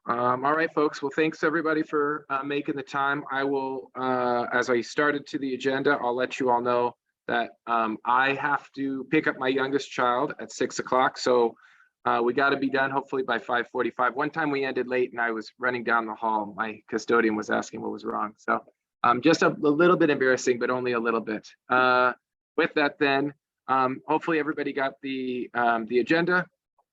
All right, folks. Well, thanks everybody for making the time. I will, as I started to the agenda, I'll let you all know that I have to pick up my youngest child at 6 o'clock. So we got to be done hopefully by 5:45. One time we ended late and I was running down the hall. My custodian was asking what was wrong. So just a little bit embarrassing, but only a little bit. With that then, hopefully everybody got the agenda.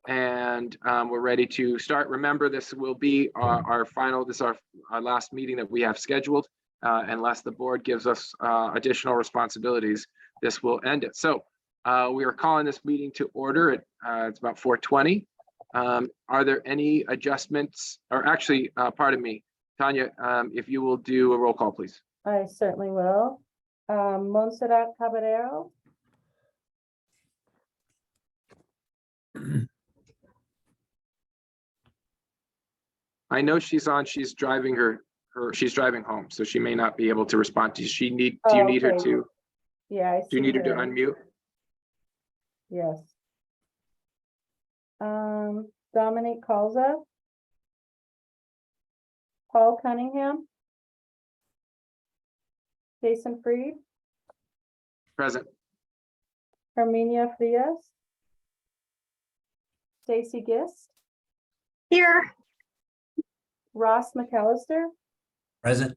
And we're ready to start. Remember, this will be our final, this is our last meeting that we have scheduled. Unless the board gives us additional responsibilities, this will end it. So we are calling this meeting to order. It's about 4:20. Are there any adjustments, or actually, pardon me, Tanya, if you will do a roll call, please. I certainly will. Montserrat Caballero. I know she's on. She's driving she's driving home, so she may not be able to respond to you. Do you need her to? Yeah, I see. Do you need her to unmute? Yes. Dominique Calza. Paul Cunningham. Jason Freed. Present. Herminia Frias. Stacy Gist. Here. Ross McAllister. Present.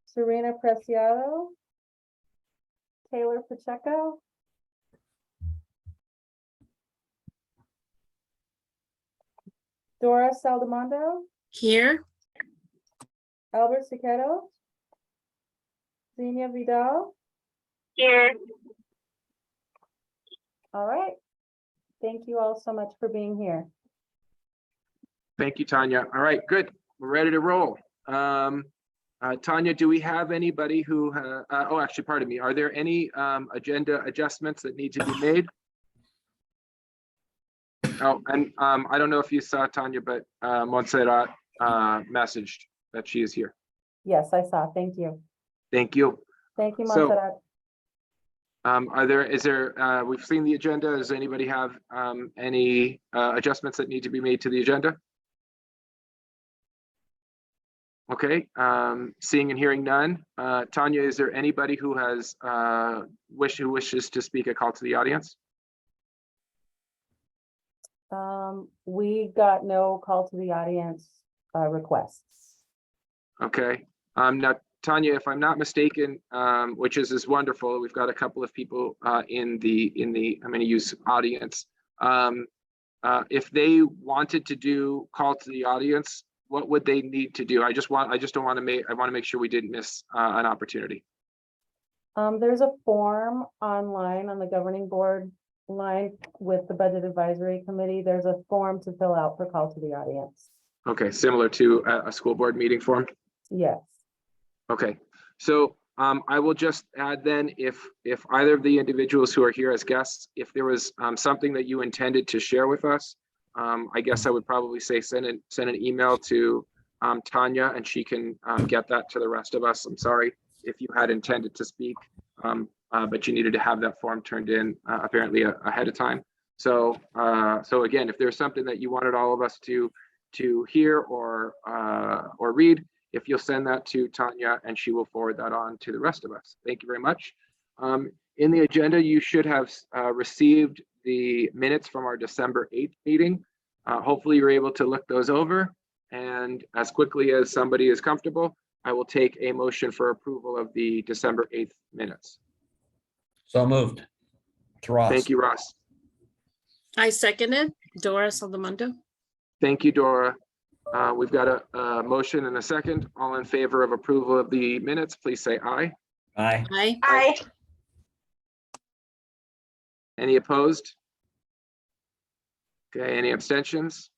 Serena Preciado. Taylor Pacheco. Dora Saldamondo. Here. Albert Siqueiro. Xenia Vidal. Here. All right. Thank you all so much for being here. Thank you, Tanya. All right, good. We're ready to roll. Tanya, do we have anybody who, oh, actually, pardon me. Are there any agenda adjustments that need to be made? Oh, and I don't know if you saw Tanya, but Montserrat messaged that she is here. Yes, I saw. Thank you. Thank you. Thank you, So, Montserrat. we've seen the agenda. Does anybody have any adjustments that need to be made to the agenda? Okay, seeing and hearing none. Tanya, is there anybody who has who wishes to speak a call to the audience? We got no call to the audience requests. Okay. Now, Tanya, if I'm not mistaken, which is wonderful, we've got a couple of people in the I'm going to use audience. If they wanted to do call to the audience, what would they need to do? I want to make sure we didn't miss an opportunity. There's a form online on the governing board line with the Budget Advisory Committee. There's a form to fill out for call to the audience. Okay, similar to a school board meeting form? Yes. Okay, so I will just add then, if either of the individuals who are here as guests, if there was something that you intended to share with us, I guess I would probably say send an email to Tanya, and she can get that to the rest of us. I'm sorry if you had intended to speak, but you needed to have that form turned in apparently ahead of time. So again, if there's something that you wanted all of us to hear or read, if you'll send that to Tanya, and she will forward that on to the rest of us. Thank you very much. In the agenda, you should have received the minutes from our December 8th meeting. Hopefully you're able to look those over, and as quickly as somebody is comfortable, I will take a motion for approval of the December 8th minutes. So moved. It's Ross. Thank you, Ross. I seconded. Dora Saldamondo. Thank you, Dora. We've got a motion and a second. All in favor of approval of the minutes, please say aye. Aye. Aye. Aye. Any opposed? Okay, any abstentions?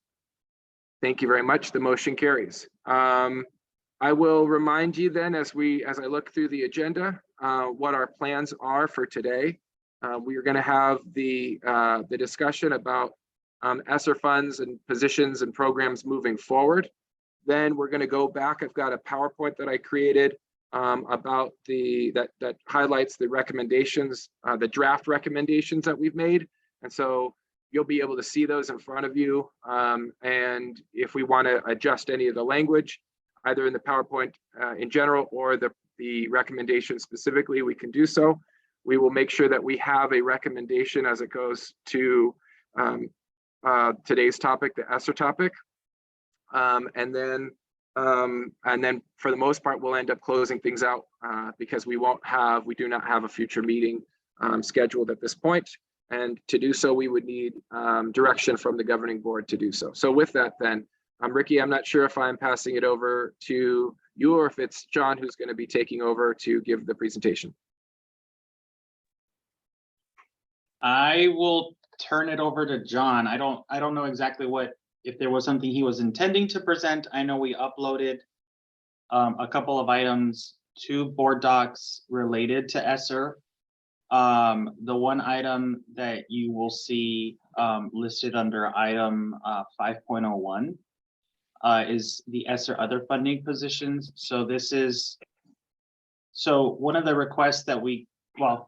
Thank you very much. The motion carries. I will remind you then, as I look through the agenda, what our plans are for today. We are going to have the discussion about ESSER funds and positions and programs moving forward. Then we're going to go back. I've got a PowerPoint that I created about that highlights the recommendations, the draft recommendations that we've made. And so you'll be able to see those in front of you. And if we want to adjust any of the language, either in the PowerPoint in general or the recommendation specifically, we can do so. We will make sure that we have a recommendation as it goes to today's topic, the ESSER topic. And then for the most part, we'll end up closing things out because we do not have a future meeting scheduled at this point. And to do so, we would need direction from the governing board to do so. So with that, then, Ricky, I'm not sure if I'm passing it over to you or if it's John who's going to be taking over to give the presentation. I will turn it over to John. I don't know exactly if there was something he was intending to present. I know we uploaded a couple of items to board docs related to ESSER. The one item that you will see listed under item 5.01 is the ESSER other funding positions. So one of the requests that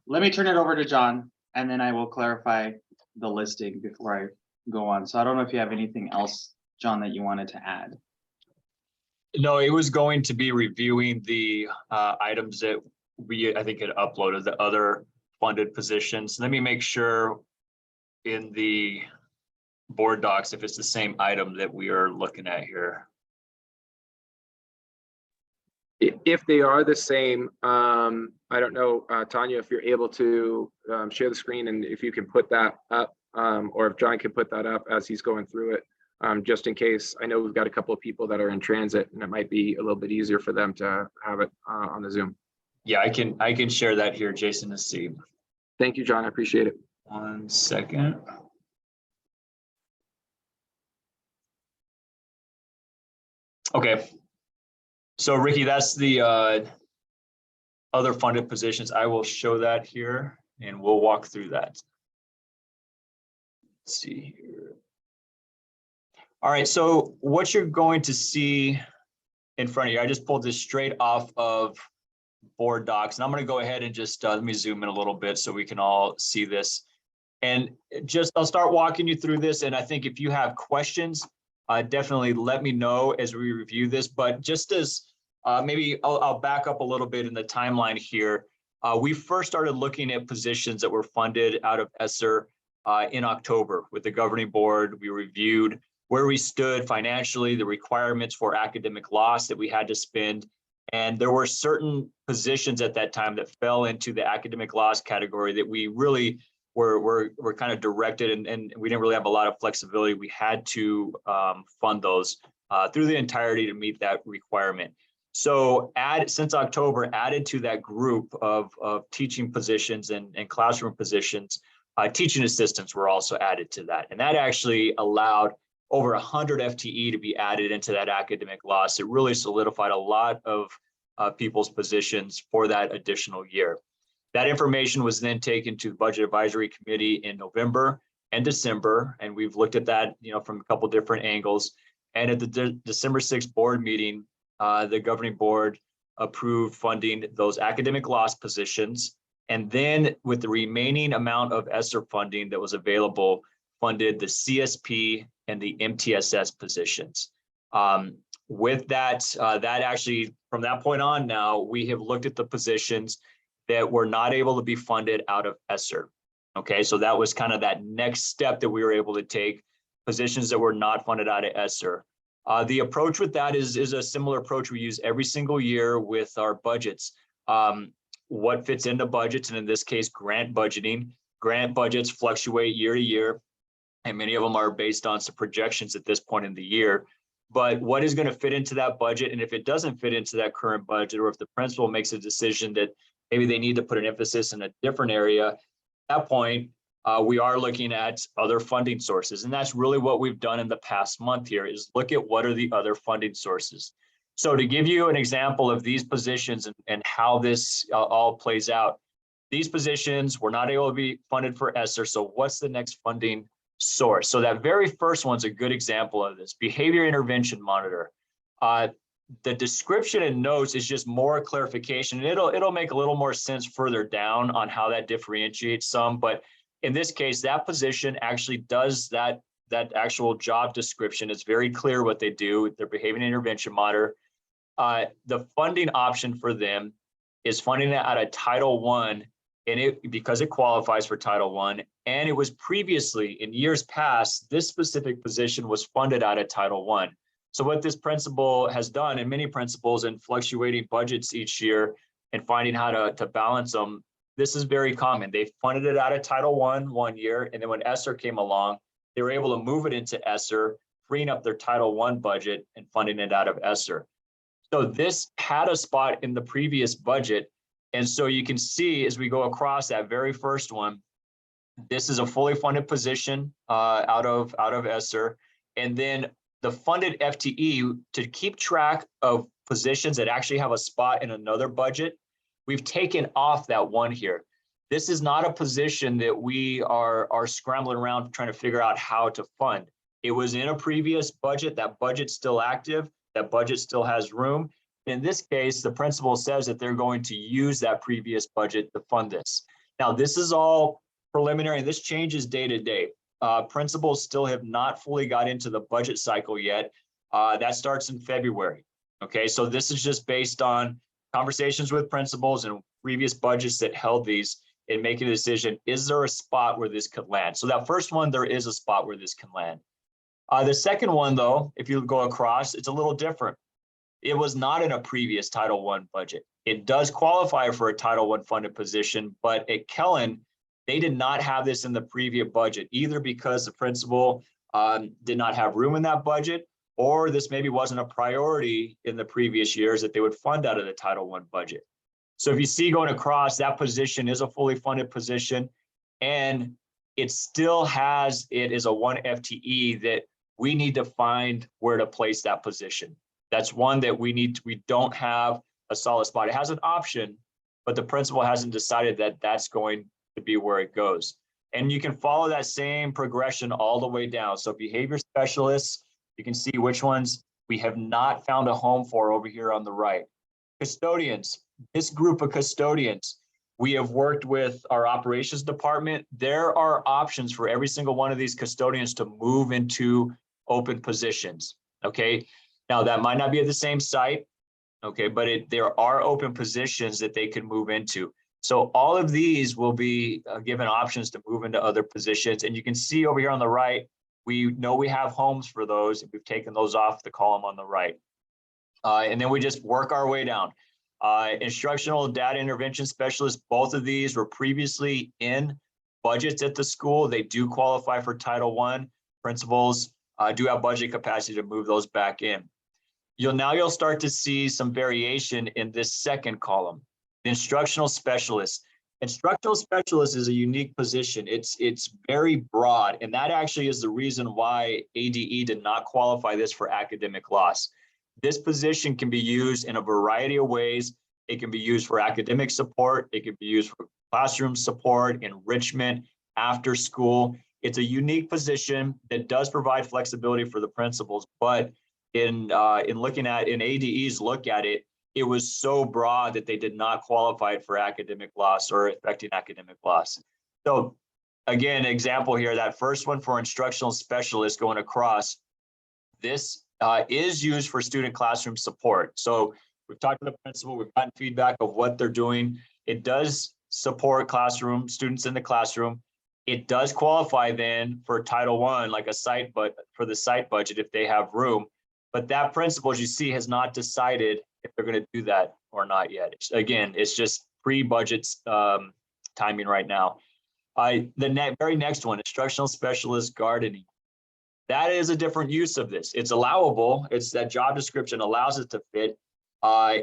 let me turn it over to John and then I will clarify the listing before I go on. So I don't know if you have anything else, John, that you wanted to add. No, it was going to be reviewing the items that I think had uploaded, the other funded positions. Let me make sure in the board docs if it's the same item that we are looking at here. If they are the same, I don't know, Tanya, if you're able to share the screen and if you can put that up, or if John can put that up as he's going through it, just in case. I know we've got a couple of people that are in transit and it might be a little bit easier for them to have it on the Zoom. Yeah, I can share that here, Jason, to see. Thank you, John. I appreciate it. 1 second. Okay. So Ricky, that's the other funded positions. I will show that here and we'll walk through that. Let's see here. All right, so what you're going to see in front of you, I just pulled this straight off of board docs, and I'm going to go ahead and just let me zoom in a little bit so we can all see this. And I'll start walking you through this. And I think if you have questions, definitely let me know as we review this. But just as maybe I'll back up a little bit in the timeline here. We first started looking at positions that were funded out of ESSER in October with the governing board. We reviewed where we stood financially, the requirements for academic loss that we had to spend. And there were certain positions at that time that fell into the academic loss category that we really were kind of directed, and we didn't really have a lot of flexibility. We had to fund those through the entirety to meet that requirement. So since October, added to that group of teaching positions and classroom positions, teaching assistants were also added to that. And that actually allowed over 100 FTE to be added into that academic loss. It really solidified a lot of people's positions for that additional year. That information was then taken to the Budget Advisory Committee in November and December, and we've looked at that, from a couple different angles. And at the December 6th board meeting, the governing board approved funding those academic loss positions, and then with the remaining amount of ESSER funding that was available, funded the CSP and the MTSS positions. With that, that actually, from that point on now, we have looked at the positions that were not able to be funded out of ESSER. Okay, so that was kind of that next step that we were able to take, positions that were not funded out of ESSER. The approach with that is a similar approach we use every single year with our budgets. What fits into budgets, and in this case, grant budgeting. Grant budgets fluctuate year to year, and many of them are based on some projections at this point in the year. But what is going to fit into that budget? And if it doesn't fit into that current budget, or if the principal makes a decision that maybe they need to put an emphasis in a different area, at that point, we are looking at other funding sources. And that's really what we've done in the past month here, is look at what are the other funding sources. So to give you an example of these positions and how this all plays out, these positions were not able to be funded for ESSER. So what's the next funding source? So that very first one's a good example of this, behavior intervention monitor. The description and notes is just more clarification. It'll make a little more sense further down on how that differentiates some, but in this case, that position actually does that actual job description. It's very clear what they do. They're behavior intervention monitor. The funding option for them is funding it out of Title I, and because it qualifies for Title I, and it was previously in years past, this specific position was funded out of Title I. So what this principal has done, and many principals in fluctuating budgets each year and finding how to balance them, this is very common. They funded it out of Title I one year, and then when ESSER came along, they were able to move it into ESSER, freeing up their Title I budget and funding it out of ESSER. So this had a spot in the previous budget. And so you can see as we go across that very first one, this is a fully funded position out of ESSER. And then the funded FTE, to keep track of positions that actually have a spot in another budget, we've taken off that one here. This is not a position that we are scrambling around trying to figure out how to fund. It was in a previous budget. That budget's still active. That budget still has room. In this case, the principal says that they're going to use that previous budget to fund this. Now, this is all preliminary, and this changes day to day. Principals still have not fully got into the budget cycle yet. That starts in February. Okay, so this is just based on conversations with principals and previous budgets that held these and making a decision, is there a spot where this could land? So that first one, there is a spot where this can land. The second one, though, if you go across, it's a little different. It was not in a previous Title I budget. It does qualify for a Title I funded position, but at Kellen, they did not have this in the previous budget, either because the principal did not have room in that budget, or this maybe wasn't a priority in the previous years that they would fund out of the Title I budget. So if you see going across, that position is a fully funded position, and it still has, it is a 1 FTE that we need to find where to place that position. That's one that we don't have a solid spot. It has an option, but the principal hasn't decided that that's going to be where it goes. And you can follow that same progression all the way down. So behavior specialists, you can see which ones we have not found a home for over here on the right. Custodians, this group of custodians, we have worked with our operations department. There are options for every single one of these custodians to move into open positions, okay? Now, that might not be at the same site, okay, but there are open positions that they can move into. So all of these will be given options to move into other positions. And you can see over here on the right, we know we have homes for those. We've taken those off the column on the right. And then we just work our way down. Instructional data intervention specialists, both of these were previously in budgets at the school. They do qualify for Title I. Principals do have budget capacity to move those back in. You'll start to see some variation in this second column. The instructional specialist. Instructional specialist is a unique position. It's very broad, and that actually is the reason why ADE did not qualify this for academic loss. This position can be used in a variety of ways. It can be used for academic support. It can be used for classroom support, enrichment, after school. It's a unique position that does provide flexibility for the principals, but in ADE's look at it, it was so broad that they did not qualify it for academic loss or affecting academic loss. So again, example here, that first one for instructional specialists going across, this is used for student classroom support. So we've talked to the principal, we've gotten feedback of what they're doing. It does support classroom, students in the classroom. It does qualify then for Title I, like a site, but for the site budget if they have room. But that principal, as you see, has not decided if they're going to do that or not yet. Again, it's just pre-budget timing right now. The very next one, instructional specialist gardening. That is a different use of this. It's allowable. It's that job description allows it to fit.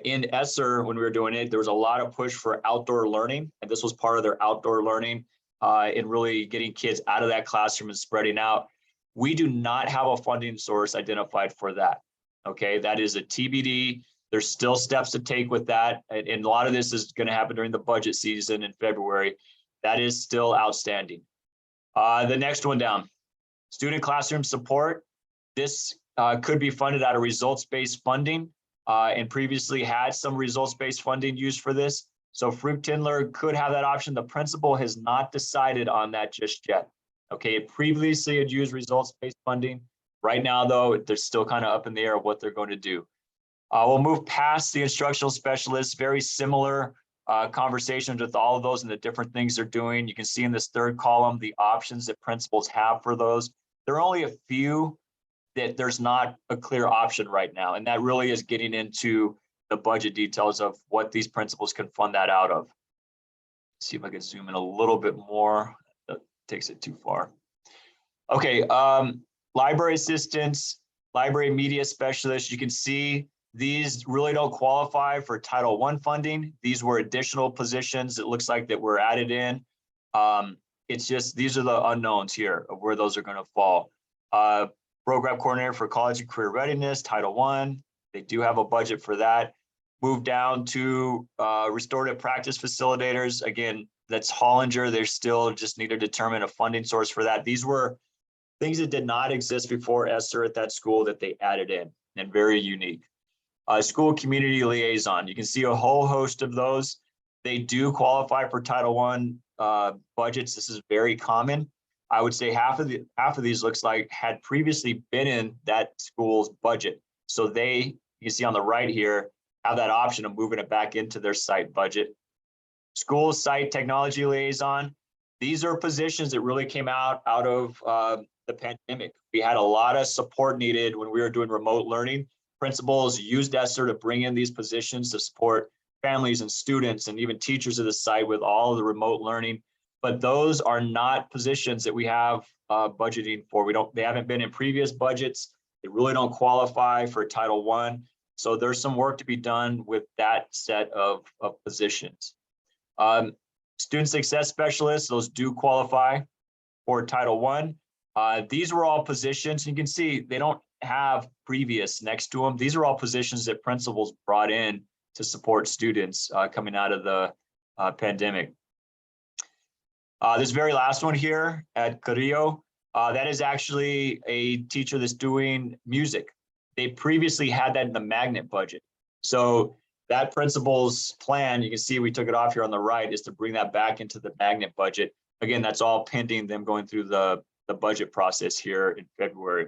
In ESSER, when we were doing it, there was a lot of push for outdoor learning, and this was part of their outdoor learning in really getting kids out of that classroom and spreading out. We do not have a funding source identified for that. Okay, that is a TBD. There's still steps to take with that. And a lot of this is going to happen during the budget season in February. That is still outstanding. The next one down, student classroom support. This could be funded out of results-based funding and previously had some results-based funding used for this. So Fruit Tindler could have that option. The principal has not decided on that just yet. Okay, it previously had used results-based funding. Right now, though, they're still kind of up in the air of what they're going to do. We'll move past the instructional specialists, very similar conversations with all of those and the different things they're doing. You can see in this third column, the options that principals have for those. There are only a few that there's not a clear option right now. And that really is getting into the budget details of what these principals can fund that out of. See if I can zoom in a little bit more. That takes it too far. Okay, library assistants, library media specialists, you can see these really don't qualify for Title I funding. These were additional positions. It looks like that were added in. It's just, these are the unknowns here of where those are going to fall. Program coordinator for college and career readiness, Title I. They do have a budget for that. Move down to restorative practice facilitators. Again, that's Hollinger. They still just need to determine a funding source for that. These were things that did not exist before ESSER at that school that they added in, and very unique. School community liaison. You can see a whole host of those. They do qualify for Title I budgets. This is very common. I would say half of these looks like had previously been in that school's budget. So they, you can see on the right here, have that option of moving it back into their site budget. School site technology liaison. These are positions that really came out of the pandemic. We had a lot of support needed when we were doing remote learning. Principals used ESSER to bring in these positions to support families and students and even teachers of the site with all of the remote learning. But those are not positions that we have budgeting for. They haven't been in previous budgets. They really don't qualify for Title I. So there's some work to be done with that set of positions. Student success specialists, those do qualify for Title I. These were all positions. You can see they don't have previous next to them. These are all positions that principals brought in to support students coming out of the pandemic. This very last one here at Carrillo, that is actually a teacher that's doing music. They previously had that in the magnet budget. So that principal's plan, you can see we took it off here on the right, is to bring that back into the magnet budget. Again, that's all pending them going through the budget process here in February.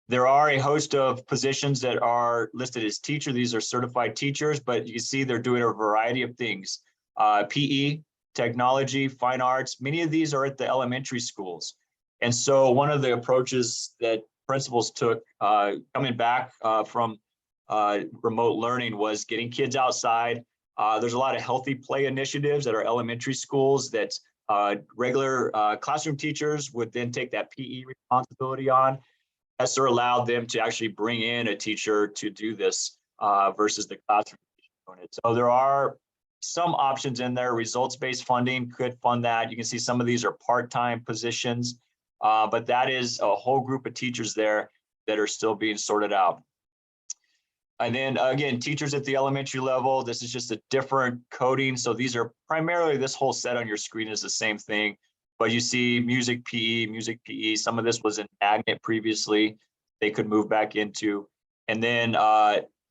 There are a host of positions that are listed as teacher. These are certified teachers, but you can see they're doing a variety of things. PE, technology, fine arts, many of these are at the elementary schools. And so one of the approaches that principals took coming back from remote learning was getting kids outside. There's a lot of healthy play initiatives at our elementary schools that regular classroom teachers would then take that PE responsibility on. ESSER allowed them to actually bring in a teacher to do this versus the classroom doing it. So there are some options in there. Results-based funding could fund that. You can see some of these are part-time positions, but that is a whole group of teachers there that are still being sorted out. And then again, teachers at the elementary level, this is just a different coding. So these are primarily, this whole set on your screen is the same thing, but you see music PE, some of this was in magnet previously, they could move back into. And then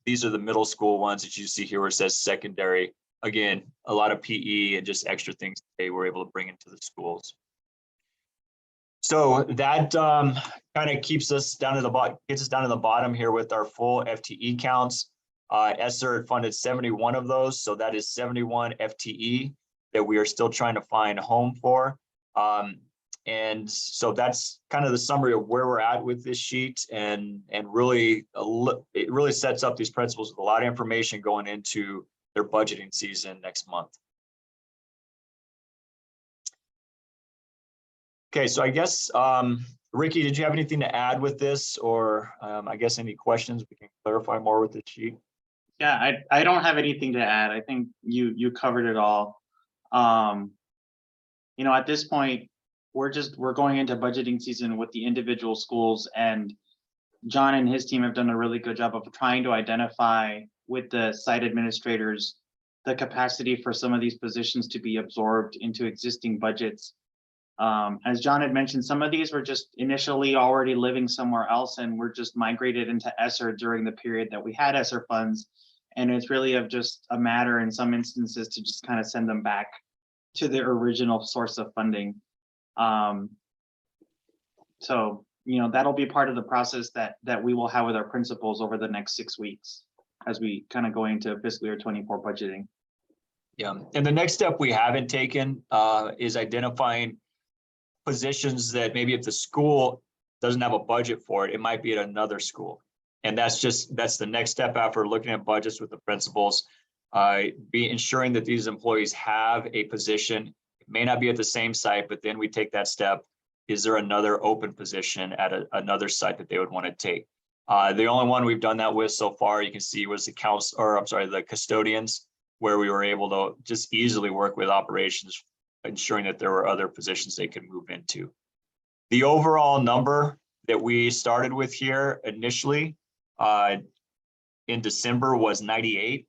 these are the middle school ones that you see here where it says secondary. Again, a lot of PE and just extra things they were able to bring into the schools. So that kind of keeps us down to the bottom, gets us down to the bottom here with our full FTE counts. ESSER funded 71 of those, so that is 71 FTE that we are still trying to find a home for. And so that's kind of the summary of where we're at with this sheet, and really it really sets up these principals with a lot of information going into their budgeting season next month. Okay, so I guess, Ricky, did you have anything to add with this, or I guess any questions we can clarify more with this sheet? Yeah, I don't have anything to add. I think you covered it all. You know, at this point, we're going into budgeting season with the individual schools, and John and his team have done a really good job of trying to identify with the site administrators the capacity for some of these positions to be absorbed into existing budgets. As John had mentioned, some of these were just initially already living somewhere else and were just migrated into ESSER during the period that we had ESSER funds. And it's really of just a matter in some instances to just kind of send them back to their original source of funding. So, you know, that'll be part of the process that we will have with our principals over the next 6 weeks as we kind of go into fiscal year 24 budgeting. Yeah, and the next step we haven't taken is identifying positions that maybe if the school doesn't have a budget for it, it might be at another school. And that's the next step after looking at budgets with the principals. Be ensuring that these employees have a position. It may not be at the same site, but then we take that step. Is there another open position at another site that they would want to take? The only one we've done that with so far, you can see, was the custodians, where we were able to just easily work with operations, ensuring that there were other positions they could move into. The overall number that we started with here initially in December was 98.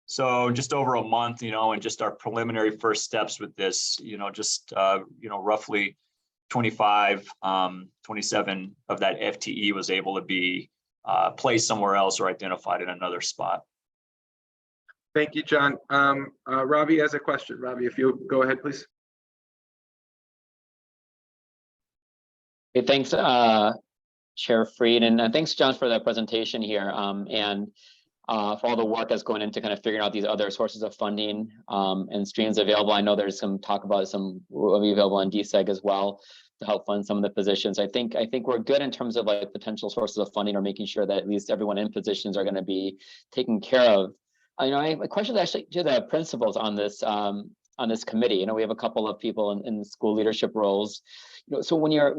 So just over a month, and just our preliminary first steps with this, roughly 25, 27 of that FTE was able to be placed somewhere else or identified in another spot. Thank you, John. Ravi has a question. Ravi, if you go ahead, please. Hey, thanks, Chair Fried, and thanks, John, for that presentation here, and for all the work that's going into kind of figuring out these other sources of funding and streams available. I know there's some talk about some will be available on DSEG as well to help fund some of the positions. I think we're good in terms of like potential sources of funding or making sure that at least everyone in positions are going to be taken care of. I have a question actually to the principals on this committee. We have a couple of people in school leadership roles. So when you're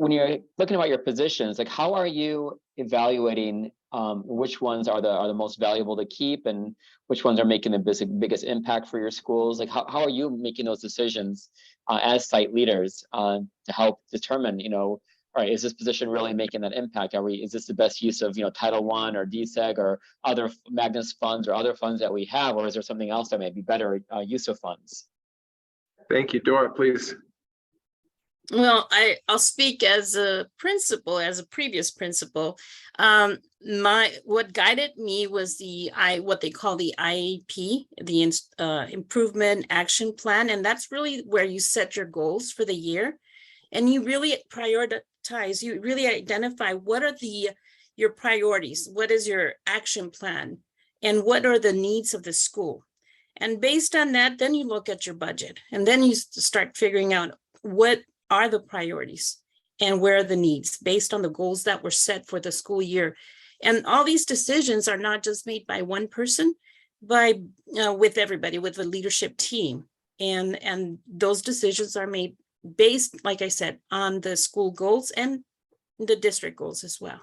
looking about your positions, like how are you evaluating which ones are the most valuable to keep and which ones are making the biggest impact for your schools? Like how are you making those decisions as site leaders to help determine, all right, is this position really making that impact? Is this the best use of, Title I or DSEG or other Magnus funds or other funds that we have, or is there something else that may be better use of funds? Thank you, Dora, please. Well, I'll speak as a principal, as a previous principal. What guided me was what they call the IAP, the Improvement Action Plan, and that's really where you set your goals for the year, and you really prioritize. You really identify what are your priorities, what is your action plan, and what are the needs of the school. And based on that, then you look at your budget, and then you start figuring out what are the priorities and where are the needs based on the goals that were set for the school year. And all these decisions are not just made by one person, with everybody, with the leadership team. And those decisions are made based, like I said, on the school goals and the district goals as well.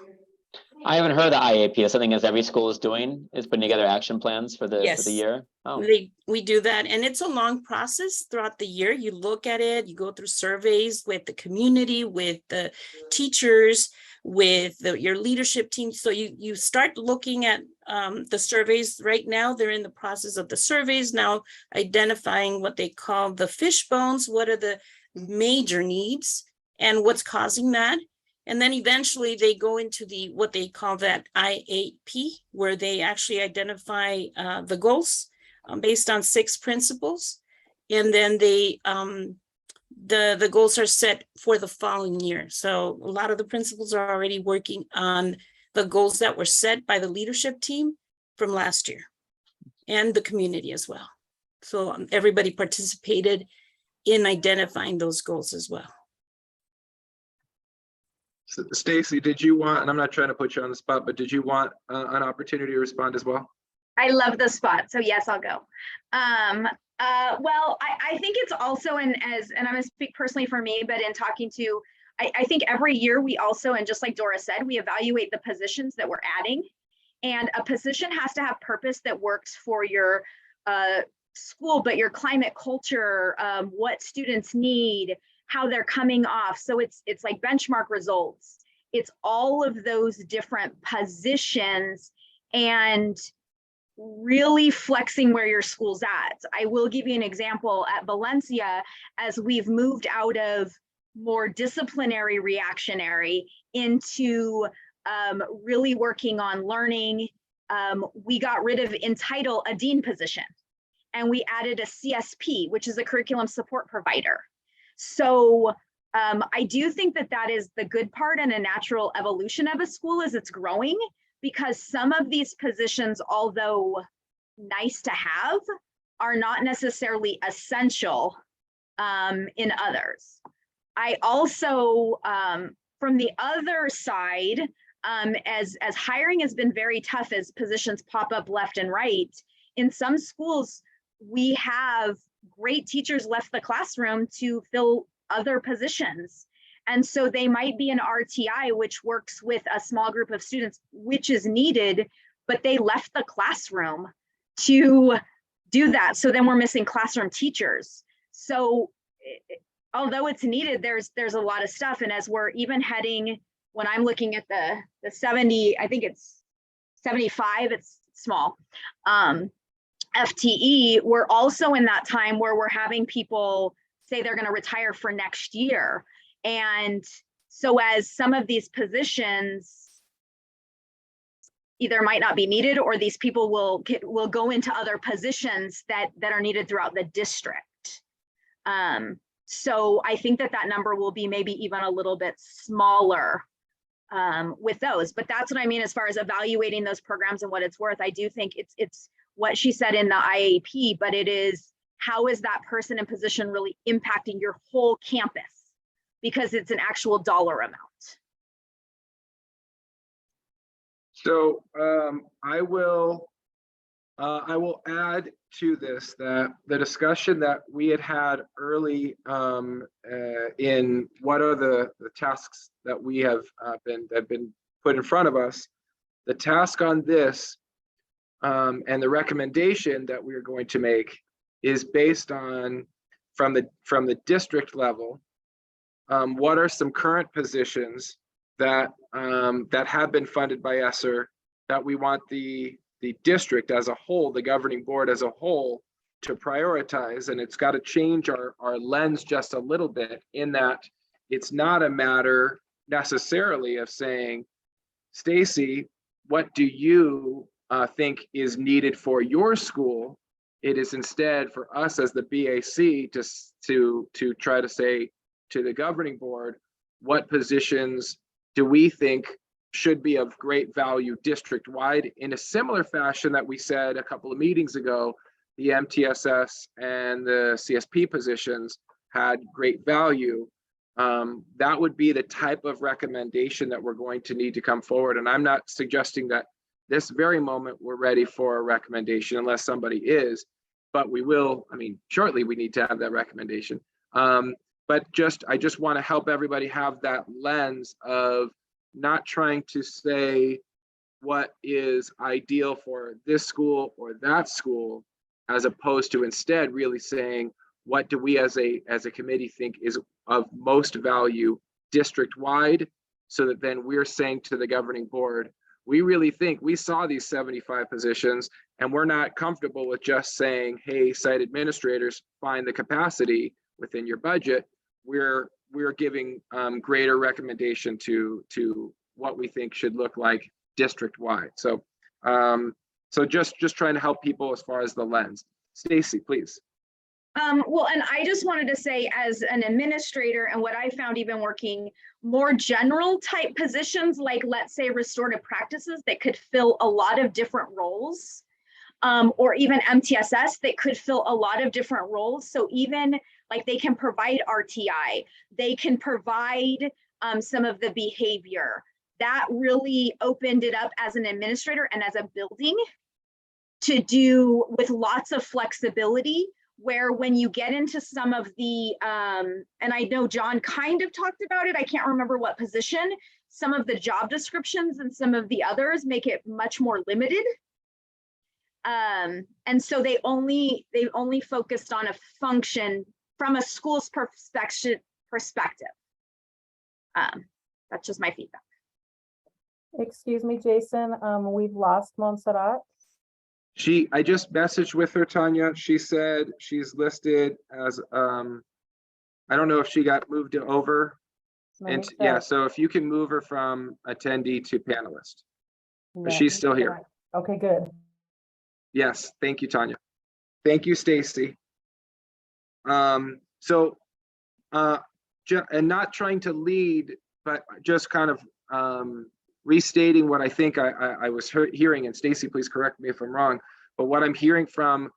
I haven't heard of the IAP. That's something as every school is doing, is putting together action plans for the year. Oh. We do that, and it's a long process throughout the year. You look at it, you go through surveys with the community, with the teachers, with your leadership team. So you start looking at the surveys. Right now, they're in the process of the surveys now, identifying what they call the fish bones. What are the major needs and what's causing that? And then eventually they go into what they call that IAP, where they actually identify the goals based on 6 principles. And then the goals are set for the following year. So a lot of the principals are already working on the goals that were set by the leadership team from last year and the community as well. So everybody participated in identifying those goals as well. Stacy, did you want, and I'm not trying to put you on the spot, but did you want an opportunity to respond as well? I love the spot, so yes, I'll go. Well, I think it's also, and I'm going to speak personally for me, but in talking to, I think every year we also, and just like Dora said, we evaluate the positions that we're adding, and a position has to have purpose that works for your school, but your climate, culture, what students need, how they're coming off. So it's like benchmark results. It's all of those different positions and really flexing where your school's at. I will give you an example at Valencia, as we've moved out of more disciplinary reactionary into really working on learning, we got rid of entitle a dean position and we added a CSP, which is a curriculum support provider. So I do think that that is the good part and a natural evolution of a school as it's growing, because some of these positions, although nice to have, are not necessarily essential in others. I also, from the other side, as hiring has been very tough as positions pop up left and right, in some schools, we have great teachers left the classroom to fill other positions. And so they might be an RTI, which works with a small group of students, which is needed, but they left the classroom to do that. So then we're missing classroom teachers. So although it's needed, there's a lot of stuff. And as we're even heading, when I'm looking at the 70, I think it's 75, it's small, FTE, we're also in that time where we're having people say they're going to retire for next year. And so as some of these positions either might not be needed, or these people will go into other positions that are needed throughout the district. So I think that number will be maybe even a little bit smaller with those, but that's what I mean as far as evaluating those programs and what it's worth. I do think it's what she said in the IAP, but it is, how is that person in position really impacting your whole campus? Because it's an actual dollar amount. So I will add to this that the discussion that we had early in what are the tasks that we have been put in front of us. The task on this and the recommendation that we are going to make is based on from the district level. What are some current positions that have been funded by ESSER that we want the district as a whole, the governing board as a whole, to prioritize? And it's got to change our lens just a little bit, in that it's not a matter necessarily of saying, Stacy, what do you think is needed for your school? It is instead for us as the BAC to try to say to the governing board, what positions do we think should be of great value district-wide, in a similar fashion that we said a couple of meetings ago, the MTSS and the CSP positions had great value. That would be the type of recommendation that we're going to need to come forward. And I'm not suggesting that this very moment we're ready for a recommendation unless somebody is, but we will, I mean, shortly we need to have that recommendation. But I just want to help everybody have that lens of not trying to say what is ideal for this school or that school, as opposed to instead really saying, what do we as a committee think is of most value district-wide, so that then we're saying to the governing board, we really think we saw these 75 positions and we're not comfortable with just saying, hey, site administrators, find the capacity within your budget. We're giving greater recommendation to what we think should look like district-wide. So just trying to help people as far as the lens. Stacy, please. Well, and I just wanted to say, as an administrator, and what I found even working more general type positions, like let's say restorative practices that could fill a lot of different roles, or even MTSS that could fill a lot of different roles. So even like they can provide RTI, they can provide some of the behavior. That really opened it up as an administrator and as a building to do with lots of flexibility, where when you get into some of the, and I know John kind of talked about it, I can't remember what position, some of the job descriptions and some of the others make it much more limited. And so they only focused on a function from a school's perspective. That's just my feedback. Excuse me, Jason, we've lost Montserrat. I just messaged with her, Tanya. She said she's listed as, I don't know if she got moved over. And yeah, so if you can move her from attendee to panelist, but she's still here. Okay, good. Yes, thank you, Tanya. Thank you, Stacy. So, and not trying to lead, but just kind of restating what I think I was hearing, and Stacy, please correct me if I'm wrong, but what I'm hearing from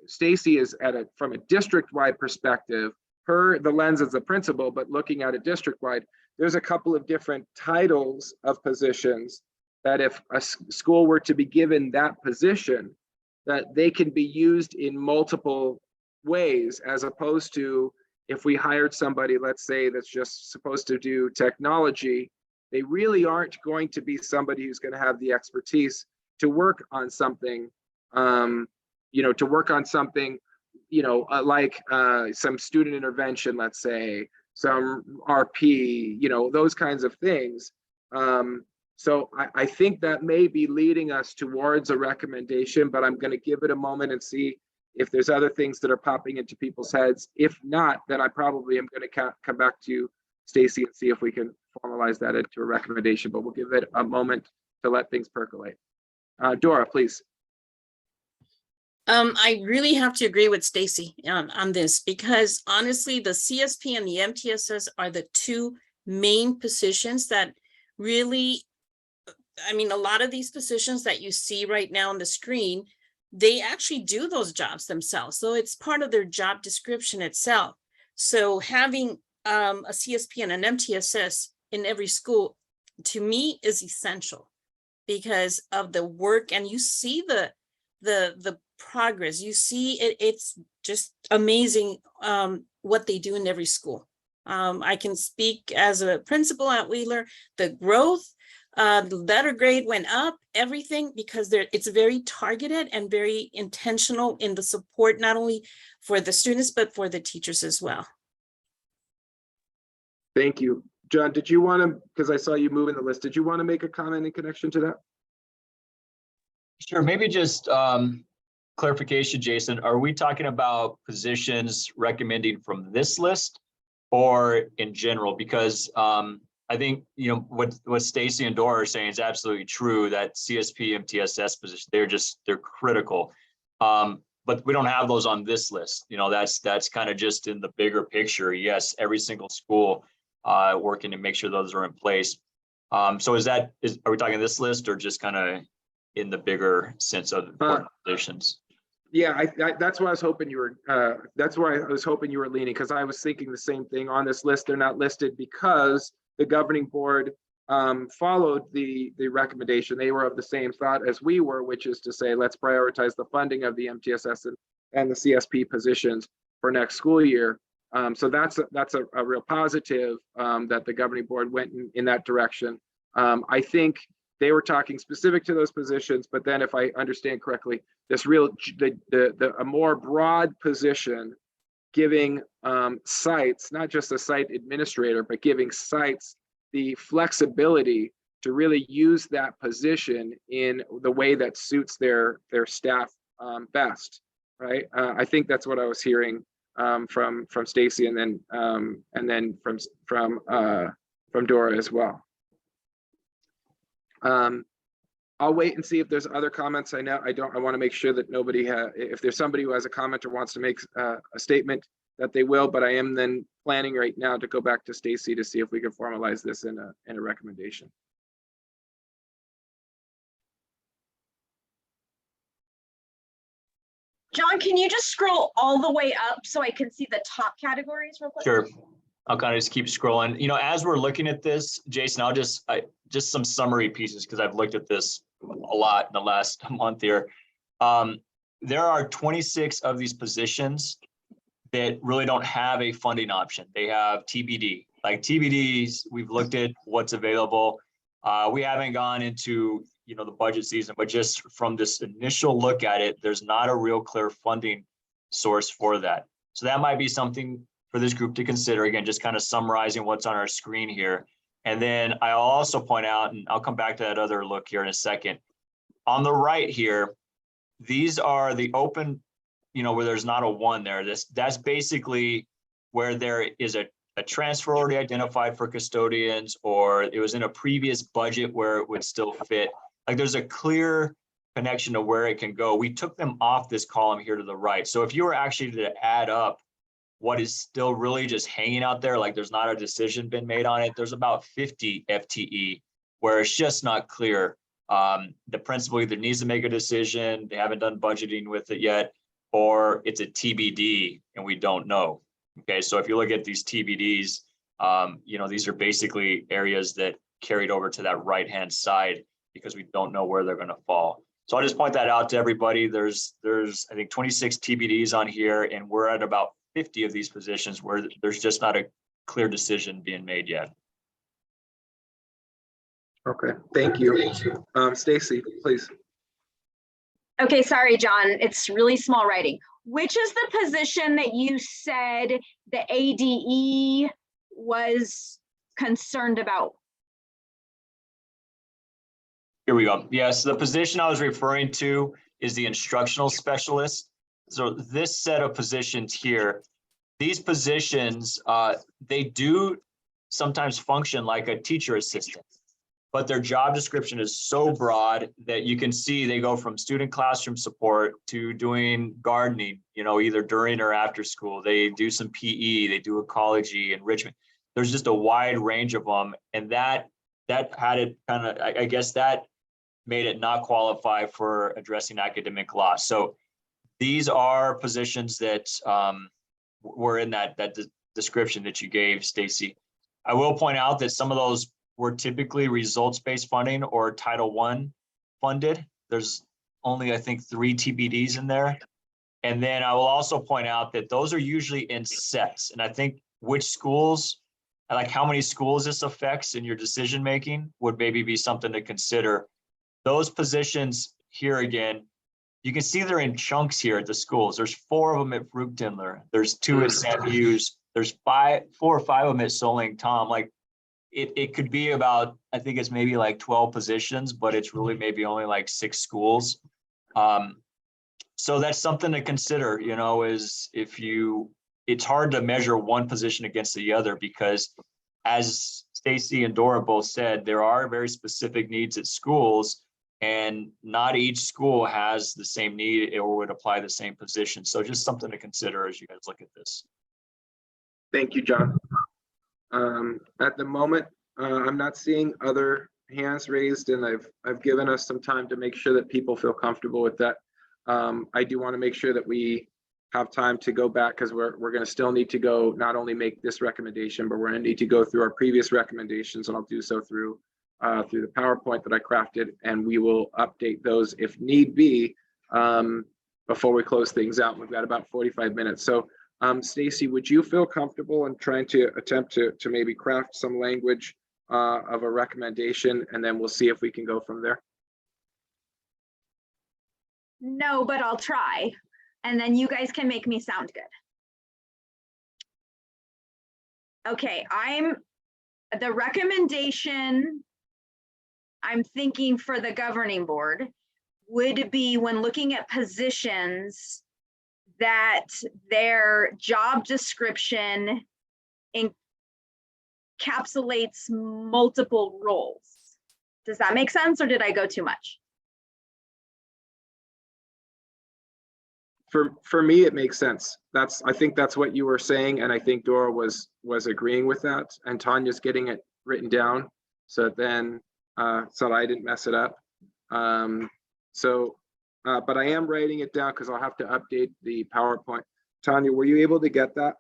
Stacy is from a district-wide perspective, the lens as a principal, but looking at it district-wide, there's a couple of different titles of positions that if a school were to be given that position, that they can be used in multiple ways, as opposed to if we hired somebody, let's say, that's just supposed to do technology, they really aren't going to be somebody who's going to have the expertise to work on something, like some student intervention, let's say, some RP, those kinds of things. So I think that may be leading us towards a recommendation, but I'm going to give it a moment and see if there's other things that are popping into people's heads. If not, then I probably am going to come back to you, Stacy, and see if we can formalize that into a recommendation, but we'll give it a moment to let things percolate. Dora, please. I really have to agree with Stacy on this, because honestly, the CSP and the MTSS are the two main positions that really, I mean, a lot of these positions that you see right now on the screen, they actually do those jobs themselves. So it's part of their job description itself. So having a CSP and an MTSS in every school, to me, is essential because of the work, and you see the progress. You see it's just amazing what they do in every school. I can speak as a principal at Wheeler, the growth, the letter grade went up, everything, because it's very targeted and very intentional in the support, not only for the students, but for the teachers as well. Thank you. John, did you want to, because I saw you moving the list, did you want to make a comment in connection to that? Sure, maybe just clarification, Jason. Are we talking about positions recommending from this list or in general? Because I think, what Stacy and Dora are saying is absolutely true, that CSP, MTSS position, they're critical. But we don't have those on this list. That's kind of just in the bigger picture. Yes, every single school working to make sure those are in place. So are we talking this list or just kind of in the bigger sense of important positions? Yeah, that's why I was hoping you were. That's why I was hoping you were leaning, because I was thinking the same thing on this list. They're not listed because the governing board followed the recommendation. They were of the same thought as we were, which is to say, let's prioritize the funding of the MTSS and the CSP positions for next school year. So that's a real positive that the governing board went in that direction. I think they were talking specific to those positions, but then if I understand correctly, a more broad position giving sites, not just a site administrator, but giving sites the flexibility to really use that position in the way that suits their staff best, right? I think that's what I was hearing from Stacy, and then from Dora as well. I'll wait and see if there's other comments. I want to make sure that nobody if there's somebody who has a comment or wants to make a statement, that they will, but I am then planning right now to go back to Stacy to see if we can formalize this in a recommendation. John, can you just scroll all the way up so I can see the top categories real quick? Sure. I'll kind of just keep scrolling. As we're looking at this, Jason, I'll just some summary pieces, because I've looked at this a lot in the last month here. There are 26 of these positions that really don't have a funding option. They have TBD. Like TBDs, we've looked at what's available. We haven't gone into the budget season, but just from this initial look at it, there's not a real clear funding source for that. So that might be something for this group to consider. Again, just kind of summarizing what's on our screen here. And then I'll also point out, and I'll come back to that other look here in a second. On the right here, these are the open, where there's not a 1 there. That's basically where there is a transfer already identified for custodians, or it was in a previous budget where it would still fit. Like there's a clear connection to where it can go. We took them off this column here to the right. So if you were actually to add up what is still really just hanging out there, like there's not a decision been made on it, there's about 50 FTE where it's just not clear. The principal either needs to make a decision, they haven't done budgeting with it yet, or it's a TBD and we don't know. Okay, so if you look at these TBDs, these are basically areas that carried over to that right-hand side because we don't know where they're going to fall. So I'll just point that out to everybody. There's I think 26 TBDs on here, and we're at about 50 of these positions where there's just not a clear decision being made yet. Okay, thank you. Stacy, please. Okay, sorry, John, it's really small writing. Which is the position that you said the ADE was concerned about? Here we go. Yes, the position I was referring to is the instructional specialist. So this set of positions here, these positions, they do sometimes function like a teacher assistant, but their job description is so broad that you can see they go from student classroom support to doing gardening, either during or after school. They do some PE, they do ecology, enrichment. There's just a wide range of them. And that had it kind of, I guess that made it not qualify for addressing academic loss. So these are positions that were in that description that you gave, Stacy. I will point out that some of those were typically results-based funding or Title I funded. There's only, I think, 3 TBDs in there. And then I will also point out that those are usually in sets. And I think which schools, like how many schools this affects in your decision-making would maybe be something to consider. Those positions here again, you can see they're in chunks here at the schools. There's 4 of them at Fruchtindler. There's 2 at St. Hughes. There's 4 or 5 of them at Soling Tom. Like it could be about, I think it's maybe like 12 positions, but it's really maybe only like 6 schools. So that's something to consider, is it's hard to measure one position against the other because as Stacy and Dora both said, there are very specific needs at schools and not each school has the same need or would apply the same position. So just something to consider as you guys look at this. Thank you, John. At the moment, I'm not seeing other hands raised, and I've given us some time to make sure that people feel comfortable with that. I do want to make sure that we have time to go back because we're going to still need to go not only make this recommendation, but we're going to need to go through our previous recommendations, and I'll do so through the PowerPoint that I crafted, and we will update those if need be before we close things out. We've got about 45 minutes. So Stacy, would you feel comfortable in trying to attempt to maybe craft some language of a recommendation, and then we'll see if we can go from there? No, but I'll try. And then you guys can make me sound good. Okay, the recommendation I'm thinking for the governing board would be when looking at positions that their job description encapsulates multiple roles. Does that make sense, or did I go too much? For me, it makes sense. I think that's what you were saying, and I think Dora was agreeing with that, and Tanya's getting it written down so then so that I didn't mess it up. But I am writing it down because I'll have to update the PowerPoint. Tanya, were you able to get that?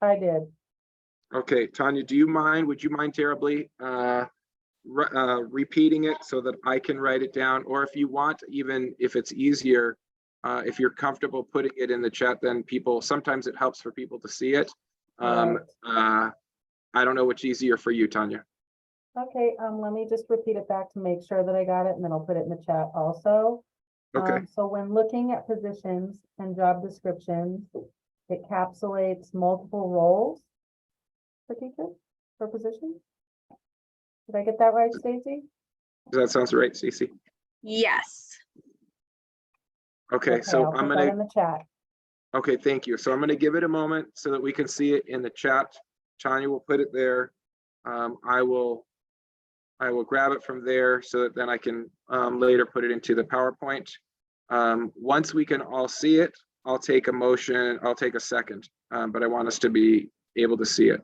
I did. Okay, Tanya, would you mind terribly repeating it so that I can write it down? Or if you want, even if it's easier, if you're comfortable putting it in the chat, then sometimes it helps for people to see it. I don't know which easier for you, Tanya. Okay, let me just repeat it back to make sure that I got it, and then I'll put it in the chat also. Okay. So when looking at positions and job descriptions, it encapsulates multiple roles for teachers, for positions. Did I get that right, Stacy? That sounds right, Stacey. Yes. Okay, so I'll I'm put that in the chat. Okay, thank you. So I'm gonna give it a moment so that we can see it in the chat. Tanya will put it there. I will I will grab it from there so that then I can later put it into the PowerPoint. Once we can all see it, I'll take a motion, I'll take a second, but I want us to be able to see it.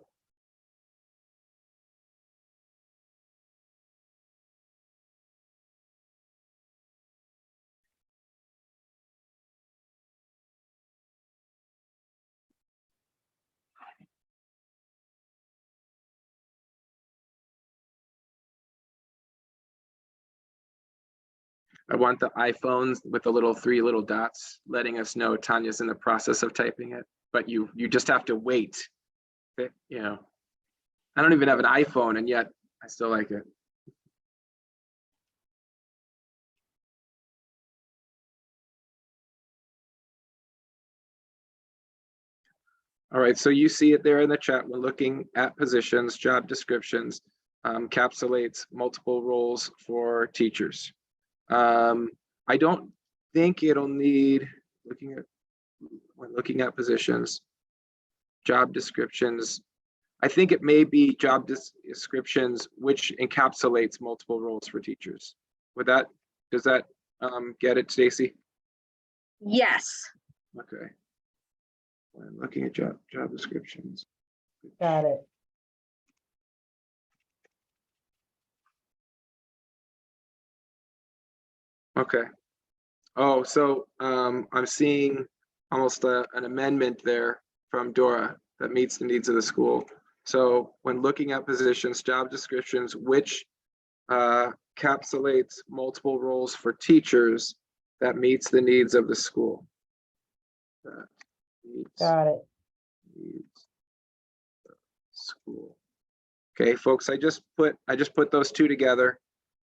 I want the iPhones with the three little dots letting us know Tanya's in the process of typing it, but you just have to wait. You know, I don't even have an iPhone and yet I still like it. All right, so you see it there in the chat. We're looking at positions, job descriptions, encapsulates multiple roles for teachers. I don't think it'll need when looking at positions, job descriptions. I think it may be job descriptions which encapsulates multiple roles for teachers. Does that get it, Stacy? Yes. Okay. When looking at job descriptions. Got it. Okay. Oh, so I'm seeing almost an amendment there from Dora that meets the needs of the school. So when looking at positions, job descriptions, which encapsulates multiple roles for teachers that meets the needs of the school. Got it. Needs the school. Okay, folks, I just put those two together.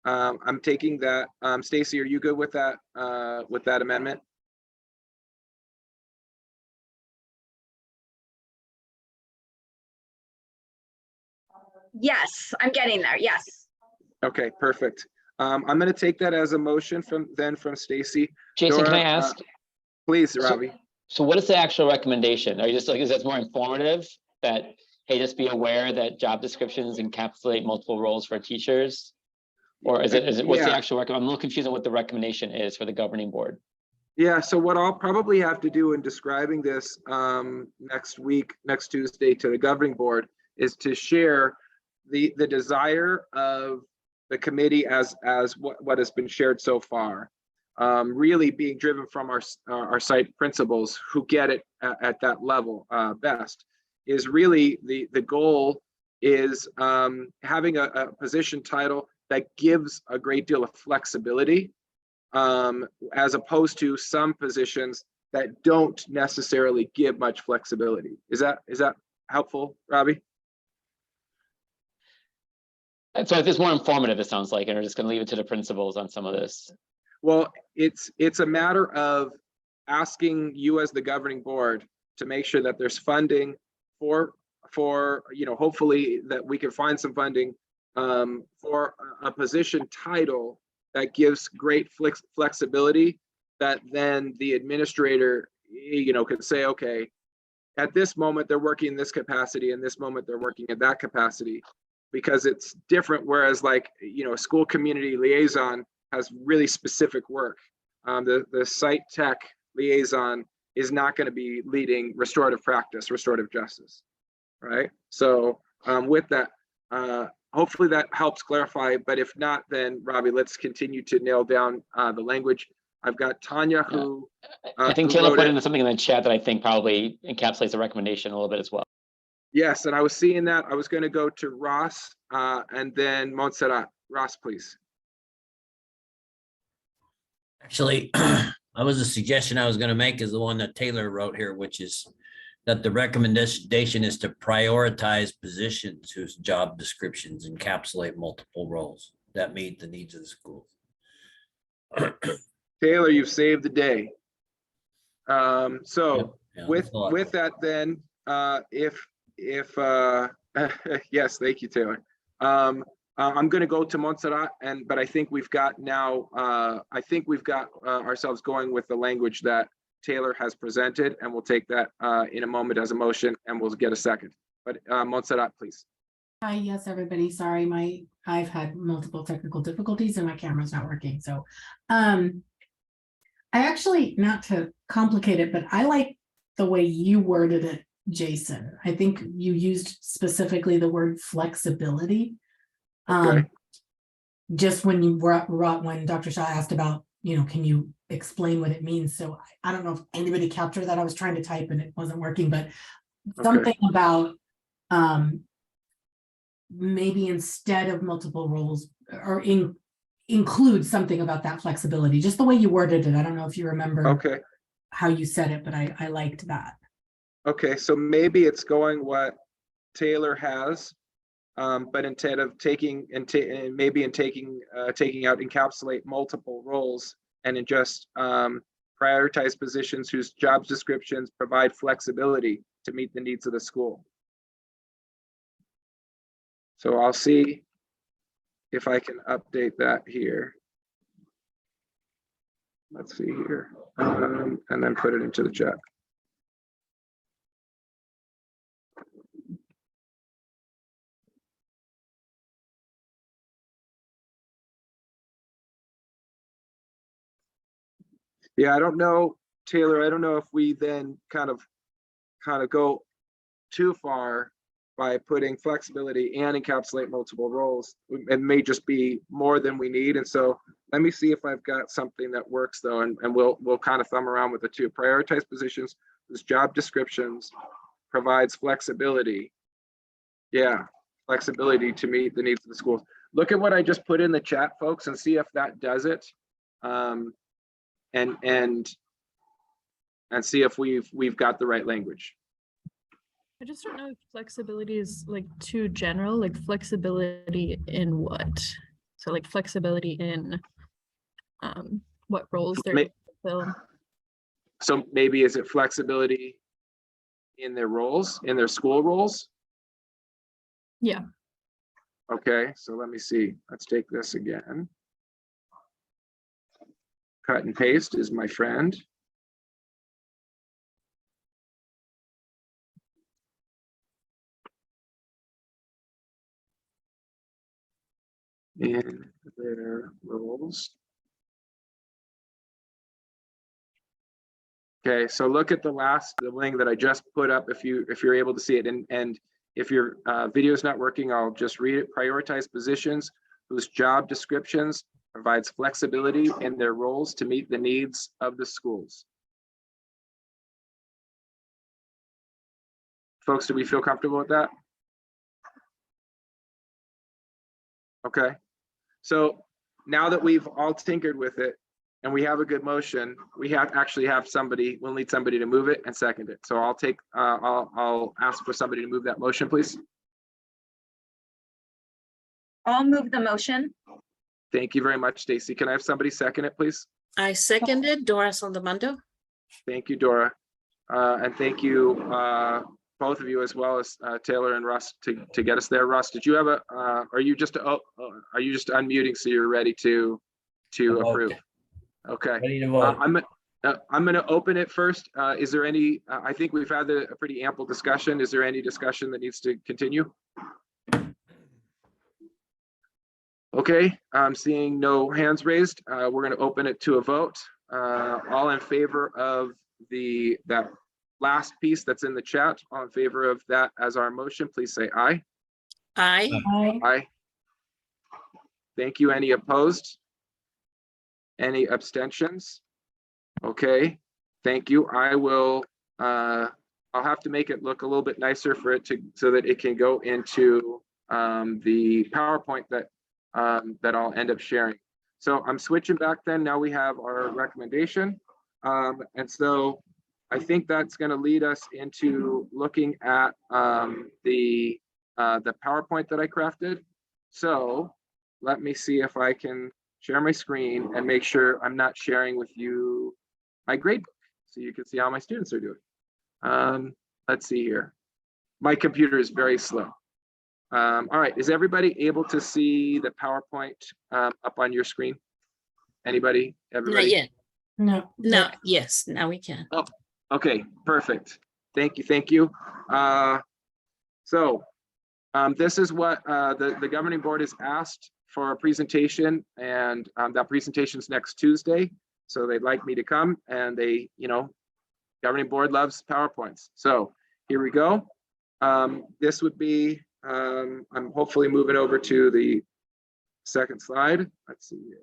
I'm taking that. Stacy, are you good with that amendment? Yes, I'm getting there. Yes. Okay, perfect. I'm going to take that as a motion from Stacy. Jason, can I Dora, ask? Please, Robbie. So what is the actual recommendation? Are you just like, is that more informative that, hey, just be aware that job descriptions encapsulate multiple roles for teachers? Or is it, what's the Yeah. actual I'm a little confused on what the recommendation is for the governing board. Yeah, so what I'll probably have to do in describing this next Tuesday to the governing board is to share the desire of the committee as what has been shared so far. Really being driven from our site principals who get it at that level best, is really the goal is having a position title that gives a great deal of flexibility, as opposed to some positions that don't necessarily give much flexibility. Is that helpful, Robbie? And so it's more informative, it sounds like, and we're just gonna leave it to the principals on some of this. Well, it's a matter of asking you as the governing board to make sure that there's funding for hopefully that we can find some funding for a position title that gives great flexibility, that then the administrator can say, okay, at this moment they're working in this capacity, and this moment they're working in that capacity, because it's different. Whereas like a school community liaison has really specific work. The site tech liaison is not going to be leading restorative practice, restorative justice, right? So with that, hopefully that helps clarify, but if not, then Robbie, let's continue to nail down the language. I've got Tanya who I think who Taylor wrote put it. into something in the chat that I think probably encapsulates the recommendation a little bit as well. Yes, and I was seeing that. I was going to go to Ross and then Montserrat. Ross, please. Actually, that was a suggestion I was going to make, is the one that Taylor wrote here, which is that the recommendation is to prioritize positions whose job descriptions encapsulate multiple roles that meet the needs of the school. Taylor, you've saved the day. So Yeah, with that, then if yes, thank you, Taylor. I'm going to go to Montserrat, but I think we've got now. I think we've got ourselves going with the language that Taylor has presented, and we'll take that in a moment as a motion, and we'll get a second. But Montserrat, please. Hi, yes, everybody. Sorry, I've had multiple technical difficulties and my camera's not working. So, I actually, not to complicate it, but I like the way you worded it, Jason. I think you used specifically the word flexibility. Okay. Just when you brought when Dr. Shaw asked about, can you explain what it means? So I don't know if anybody captured that. I was trying to type and it wasn't working, but something about maybe instead of multiple roles or include something about that flexibility, just the way you worded it. I don't know if you remember Okay. how you said it, but I liked that. Okay, so maybe it's going what Taylor has, but instead of taking and maybe taking out encapsulate multiple roles and in just prioritize positions whose job descriptions provide flexibility to meet the needs of the school. So I'll see if I can update that here. Let's see here, and then put it into the chat. Yeah, I don't know, Taylor, I don't know if we then kind of go too far by putting flexibility and encapsulate multiple roles. It may just be more than we need. And so let me see if I've got something that works though, and we'll kind of thumb around with the two. Prioritize positions whose job descriptions provides flexibility. Yeah, flexibility to meet the needs of the schools. Look at what I just put in the chat, folks, and see if that does it. And see if we've got the right language. I just don't know if flexibility is like too general, like flexibility in what? So like flexibility in what roles they're fulfilling. So maybe is it flexibility in their roles, in their school roles? Yeah. Okay, so let me see. Let's take this again. Cut and paste is my friend. In their roles. Okay, so look at the link that I just put up if you're able to see it, and if your video is not working, I'll just read it. Prioritize positions whose job descriptions provides flexibility in their roles to meet the needs of the schools. Folks, do we feel comfortable with that? Okay, so now that we've all tinkered with it and we have a good motion, we actually have somebody, we'll need somebody to move it and second it. So I'll ask for somebody to move that motion, please. I'll move the motion. Thank you very much, Stacy. Can I have somebody second it, please? I seconded Dora Soldamando. Thank you, Dora. And thank you, both of you, as well as Taylor and Russ to get us there. Russ, did you have are you just unmuting so you're ready to approve? Okay. Ready to vote. I'm going to open it first. Is there any, I think we've had a pretty ample discussion. Is there any discussion that needs to continue? Okay, I'm seeing no hands raised. We're going to open it to a vote. All in favor of that last piece that's in the chat, all in favor of that as our motion, please say aye. Aye. Aye. Thank you. Any opposed? Any abstentions? Okay, thank you. I will, I'll have to make it look a little bit nicer for it so that it can go into the PowerPoint that I'll end up sharing. So I'm switching back then. Now we have our recommendation. And so I think that's going to lead us into looking at the PowerPoint that I crafted. So let me see if I can share my screen and make sure I'm not sharing with you my gradebook so you can see how my students are doing. Let's see here. My computer is very slow. All right, is everybody able to see the PowerPoint up on your screen? Anybody? Everybody? Not yet. No. No, yes, now we can. Oh, okay, perfect. Thank you, thank you. So This is what the governing board has asked for a presentation, and that presentation is next Tuesday. So they'd like me to come, and they, governing board loves PowerPoints. So here we go. This would be, I'm hopefully moving over to the second slide. Let's see here.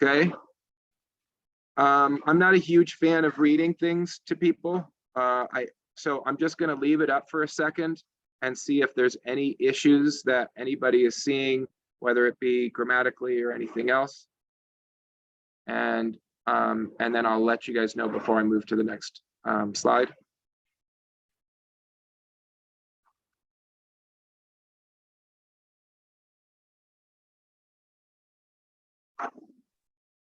Okay. I'm not a huge fan of reading things to people. So I'm just going to leave it up for a second and see if there's any issues that anybody is seeing, whether it be grammatically or anything else. And then I'll let you guys know before I move to the next slide.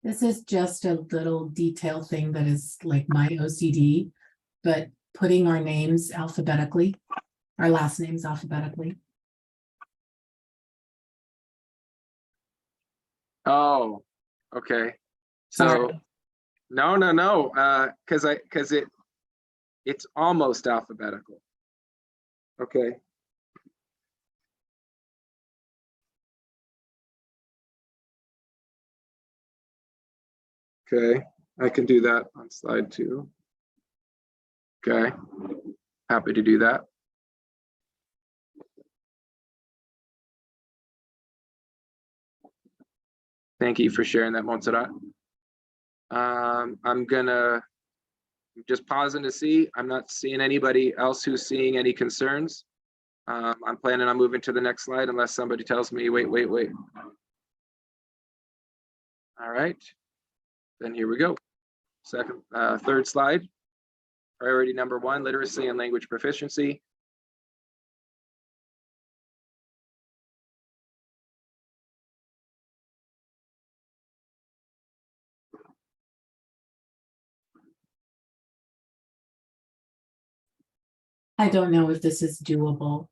This is just a little detail thing that is like my OCD, but putting our names alphabetically, our last names alphabetically. Oh, okay. So Sorry. no, because it's almost alphabetical. Okay. Okay, I can do that on slide 2. Okay, happy to do that. Thank you for sharing that, Montserrat. I'm gonna just pausing to see. I'm not seeing anybody else who's seeing any concerns. I'm planning on moving to the next slide unless somebody tells me, wait. All right, then here we go. Third slide. Priority number 1, literacy and language proficiency. I don't know if this is doable,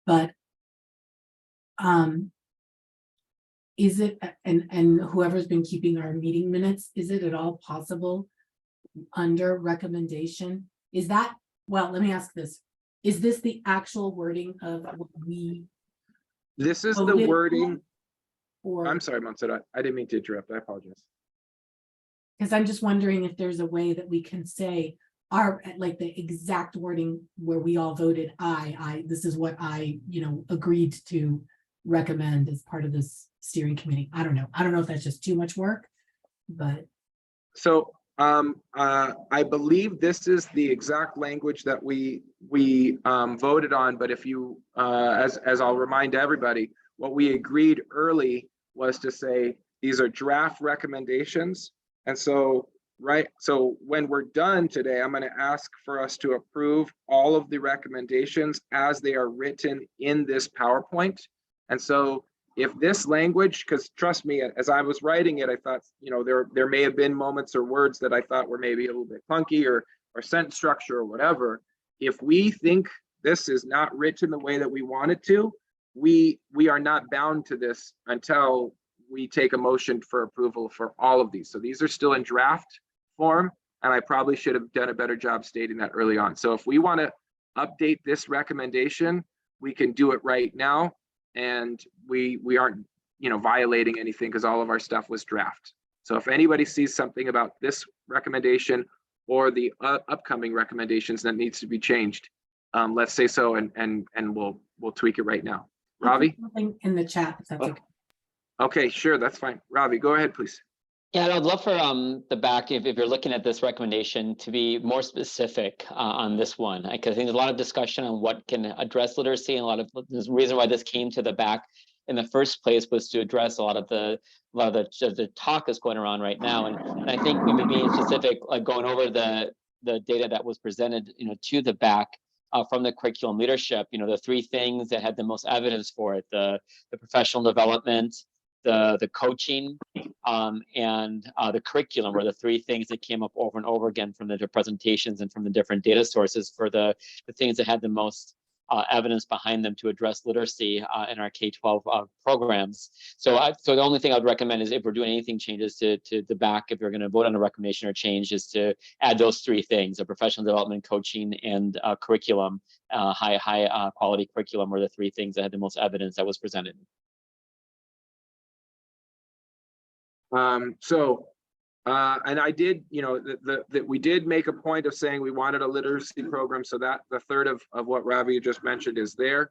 but is it, and whoever's been keeping our meeting minutes, is it at all possible under recommendation? Is that, well, let me ask this. Is this the actual wording of what we? This is the voted wording. Or, I'm sorry, Montserrat. I didn't mean to interrupt. I apologize. because I'm just wondering if there's a way that we can say our, like the exact wording where we all voted this is what I, agreed to recommend as part of this steering committee. I don't know if that's just too much work, but. So I believe this is the exact language that we voted on, but if you, as I'll remind everybody, what we agreed early was to say, these are draft recommendations. And so, so when we're done today, I'm going to ask for us to approve all of the recommendations as they are written in this PowerPoint. And so if this language, because trust me, as I was writing it, I thought, there may have been moments or words that I thought were maybe a little bit clunky or sentence structure or whatever. If we think this is not written the way that we want it to, we are not bound to this until we take a motion for approval for all of these. So these are still in draft form, and I probably should have done a better job stating that early on. So if we want to update this recommendation, we can do it right now. And we aren't, violating anything because all of our stuff was draft. So if anybody sees something about this recommendation or the upcoming recommendations that needs to be changed, let's say so, and we'll tweak it right now. Ravi? Something in the chat, if that's okay. Okay, sure, that's fine. Ravi, go ahead, please. Yeah, I'd love for the back, if you're looking at this recommendation, to be more specific on this one, because I think there's a lot of discussion on what can address literacy, and a lot of the reason why this came to the back in the first place was to address a lot of the talk that's going around right now, and I think maybe being specific, like going over the data that was presented, to the back from the curriculum leadership, the 3 things that had the most evidence for it: the professional development, the coaching, and the curriculum were the 3 things that came up over and over again from the presentations and from the different data sources for the things that had the most evidence behind them to address literacy in our K-12 programs. So the only thing I would recommend is if we're doing anything changes to the back, if you're going to vote on a recommendation or change, is to add those three things: a professional development, coaching, and curriculum. High quality curriculum were the three things that had the most evidence that was presented. And I did, that we did make a point of saying we wanted a literacy program, so that the third of what Ravi just mentioned is there.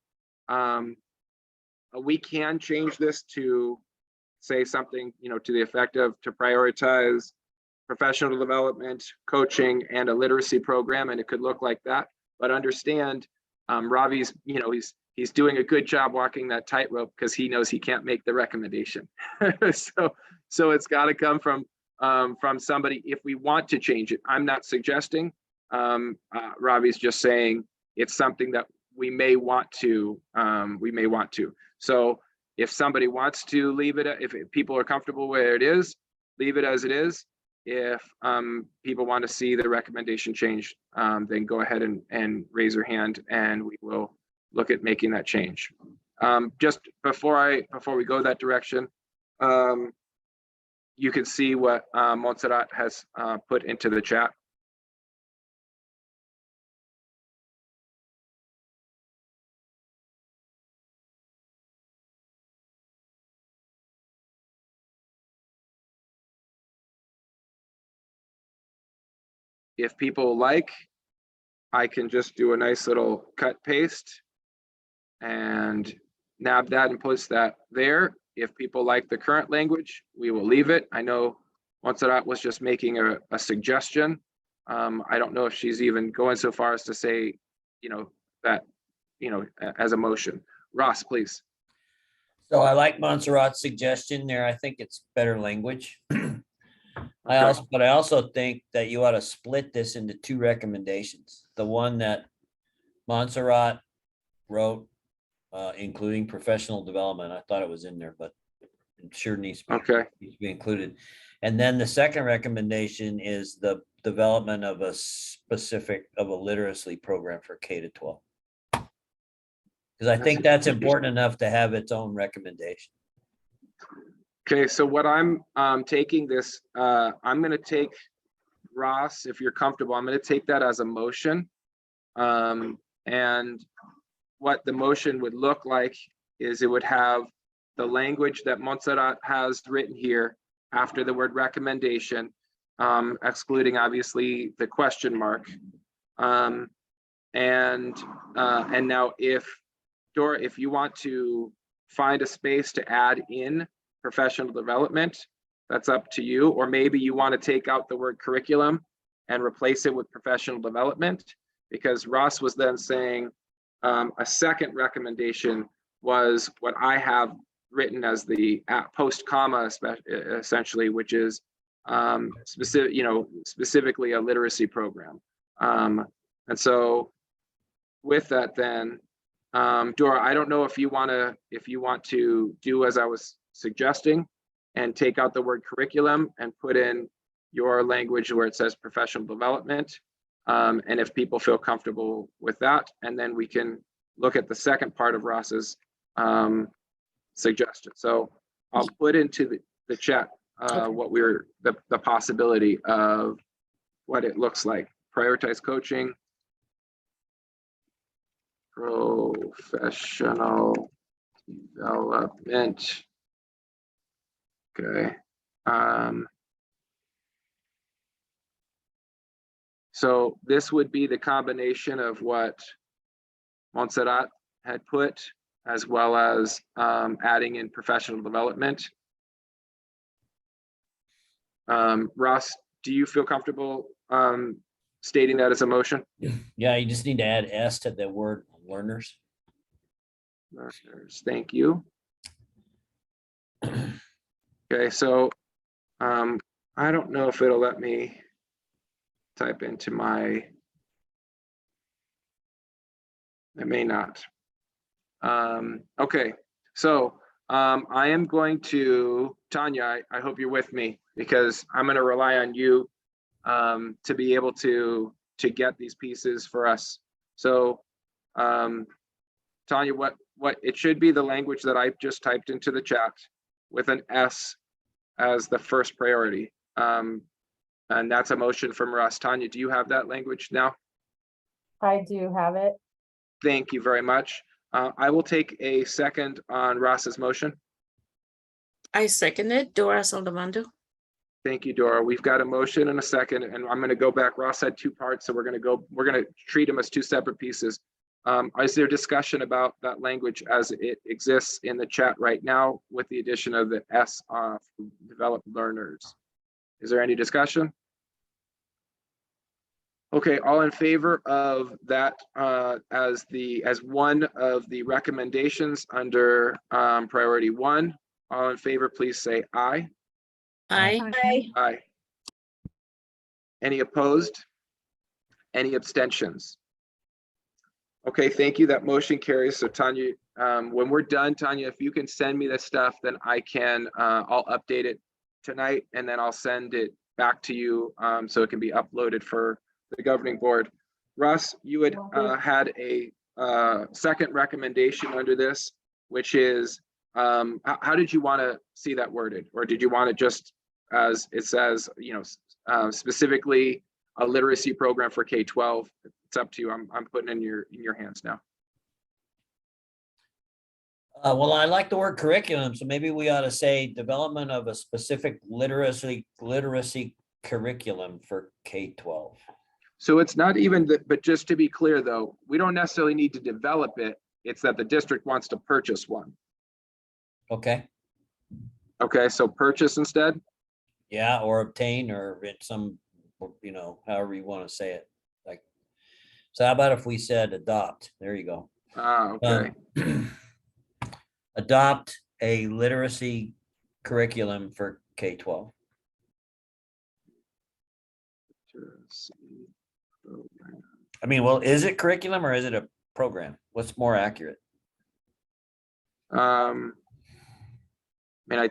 We can change this to say something, to the effect of to prioritize professional development, coaching, and a literacy program, and it could look like that. But understand, Ravi's, he's doing a good job walking that tightrope because he knows he can't make the recommendation. So it's got to come from somebody if we want to change it. I'm not suggesting. Ravi's just saying it's something that we may want to. So if somebody wants to leave it, if people are comfortable where it is, leave it as it is. If people want to see the recommendation change, then go ahead and raise your hand, and we will look at making that change. Just before we go that direction, you can see what Montserrat has put into the chat. If people like, I can just do a nice little cut paste and nab that and post that there. If people like the current language, we will leave it. I know Montserrat was just making a suggestion. I don't know if she's even going so far as to say, that, as a motion. Ross, please. So I like Montserrat's suggestion there. I think it's better language. I also think that you ought to split this into two recommendations. The one that Montserrat wrote, including professional development. I thought it was in there, but it sure needs to be included. And then the second recommendation is the development of a literacy program for K-12. Because I think that's important enough to have its own recommendation. Okay, so what I'm taking this, I'm going to take, Ross, if you're comfortable, I'm going to take that as a motion. And what the motion would look like is it would have the language that Montserrat has written here after the word recommendation, excluding obviously the question mark. And now if Dora, if you want to find a space to add in professional development, that's up to you. Or maybe you want to take out the word curriculum and replace it with professional development, because Ross was then saying a second recommendation was what I have written as the post comma, essentially, which is specifically a literacy program. And so with that, then Dora, I don't know if you want to do as I was suggesting and take out the word curriculum and put in your language where it says professional development. And if people feel comfortable with that, and then we can look at the second part of Ross's suggestion. So I'll put into the chat what the possibility of what it looks like. Prioritize coaching, professional development. Okay. So this would be the combination of what Montserrat had put, as well as adding in professional development. Ross, do you feel comfortable stating that as a motion? Yeah, you just need to add S to the word learners. Learners, thank you. Okay, so I don't know if it'll let me type into my, it may not. Okay, so I am going to, Tanya, I hope you're with me, because I'm going to rely on you to be able to get these pieces for us. So Tanya, what it should be the language that I just typed into the chat with an S as the first priority. And that's a motion from Russ. Tanya, do you have that language now? I do have it. Thank you very much. I will take a second on Ross's motion. I second it, Dora Saldamando. Thank you, Dora. We've got a motion and a second, and I'm going to go back. Ross had two parts, so we're going to treat them as two separate pieces. Is there discussion about that language as it exists in the chat right now with the addition of the S of developed learners? Is there any discussion? Okay, all in favor of that as one of the recommendations under priority 1, all in favor, please say aye. Aye. Aye. Aye. Any opposed? Any abstentions? Okay, thank you. That motion carries. So Tanya, when we're done, Tanya, if you can send me this stuff, then I can, I'll update it tonight and then I'll send it back to you so it can be uploaded for the governing board. Russ, you had had a second recommendation under this, which is, how did you want to see that worded? Or did you want it just as it says, you know, specifically a literacy program for K-12? It's up to you. I'm putting in your hands now. Well, I like the word curriculum, so maybe we ought to say development of a specific literacy curriculum for K-12. So it's not even that, but just to be clear though, we don't necessarily need to develop it. It's that the district wants to purchase one. Okay. Okay, so purchase instead? Yeah, or obtain, or in some, you know, however you want to say it. Like, so how about if we said adopt? There you go. Okay. Adopt a literacy curriculum for K-12. I mean, well, is it curriculum or is it a program? What's more accurate? I mean,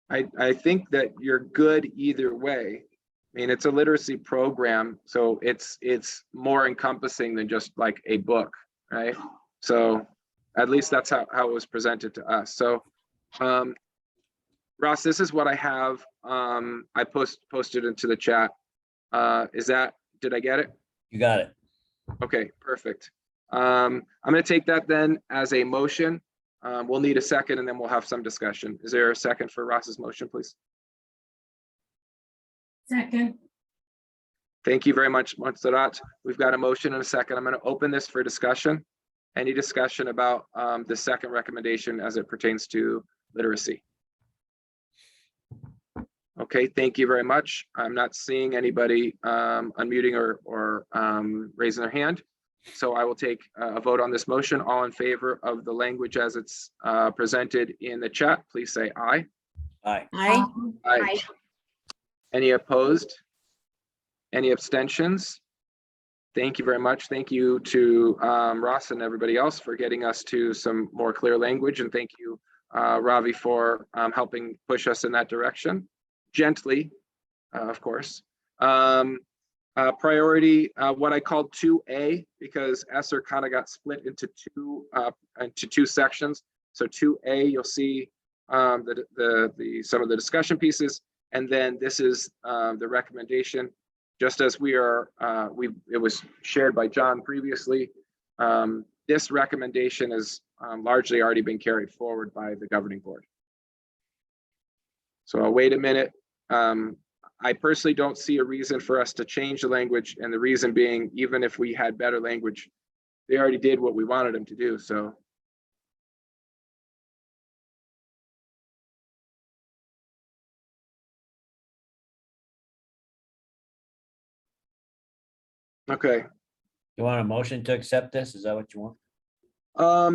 I think that you're good either way. I mean, it's a literacy program, so it's more encompassing than just like a book, right? So at least that's how it was presented to us. So Ross, this is what I have. I posted into the chat. Did I get it? You got it. Okay, perfect. I'm going to take that then as a motion. We'll need a second and then we'll have some discussion. Is there a second for Ross's motion, please? Second. Thank you very much, Montserrat. We've got a motion and a second. I'm going to open this for discussion. Any discussion about the second recommendation as it pertains to literacy? Okay, thank you very much. I'm not seeing anybody unmuting or raising their hand. So I will take a vote on this motion. All in favor of the language as it's presented in the chat, please say aye. Aye. Aye. Aye. Any opposed? Any abstentions? Thank you very much. Thank you to Ross and everybody else for getting us to some more clear language. And thank you, Ravi, for helping push us in that direction. Gently, of course. Priority, what I called 2A, because ESSER kind of got split into two sections. So 2A, you'll see some of the discussion pieces, and then this is the recommendation. Just as it was shared by John previously, this recommendation has largely already been carried forward by the governing board. So I'll wait a minute. I personally don't see a reason for us to change the language, and the reason being, even if we had better language, they already did what we wanted them to do. So okay. You want a motion to accept this? Is that what you want?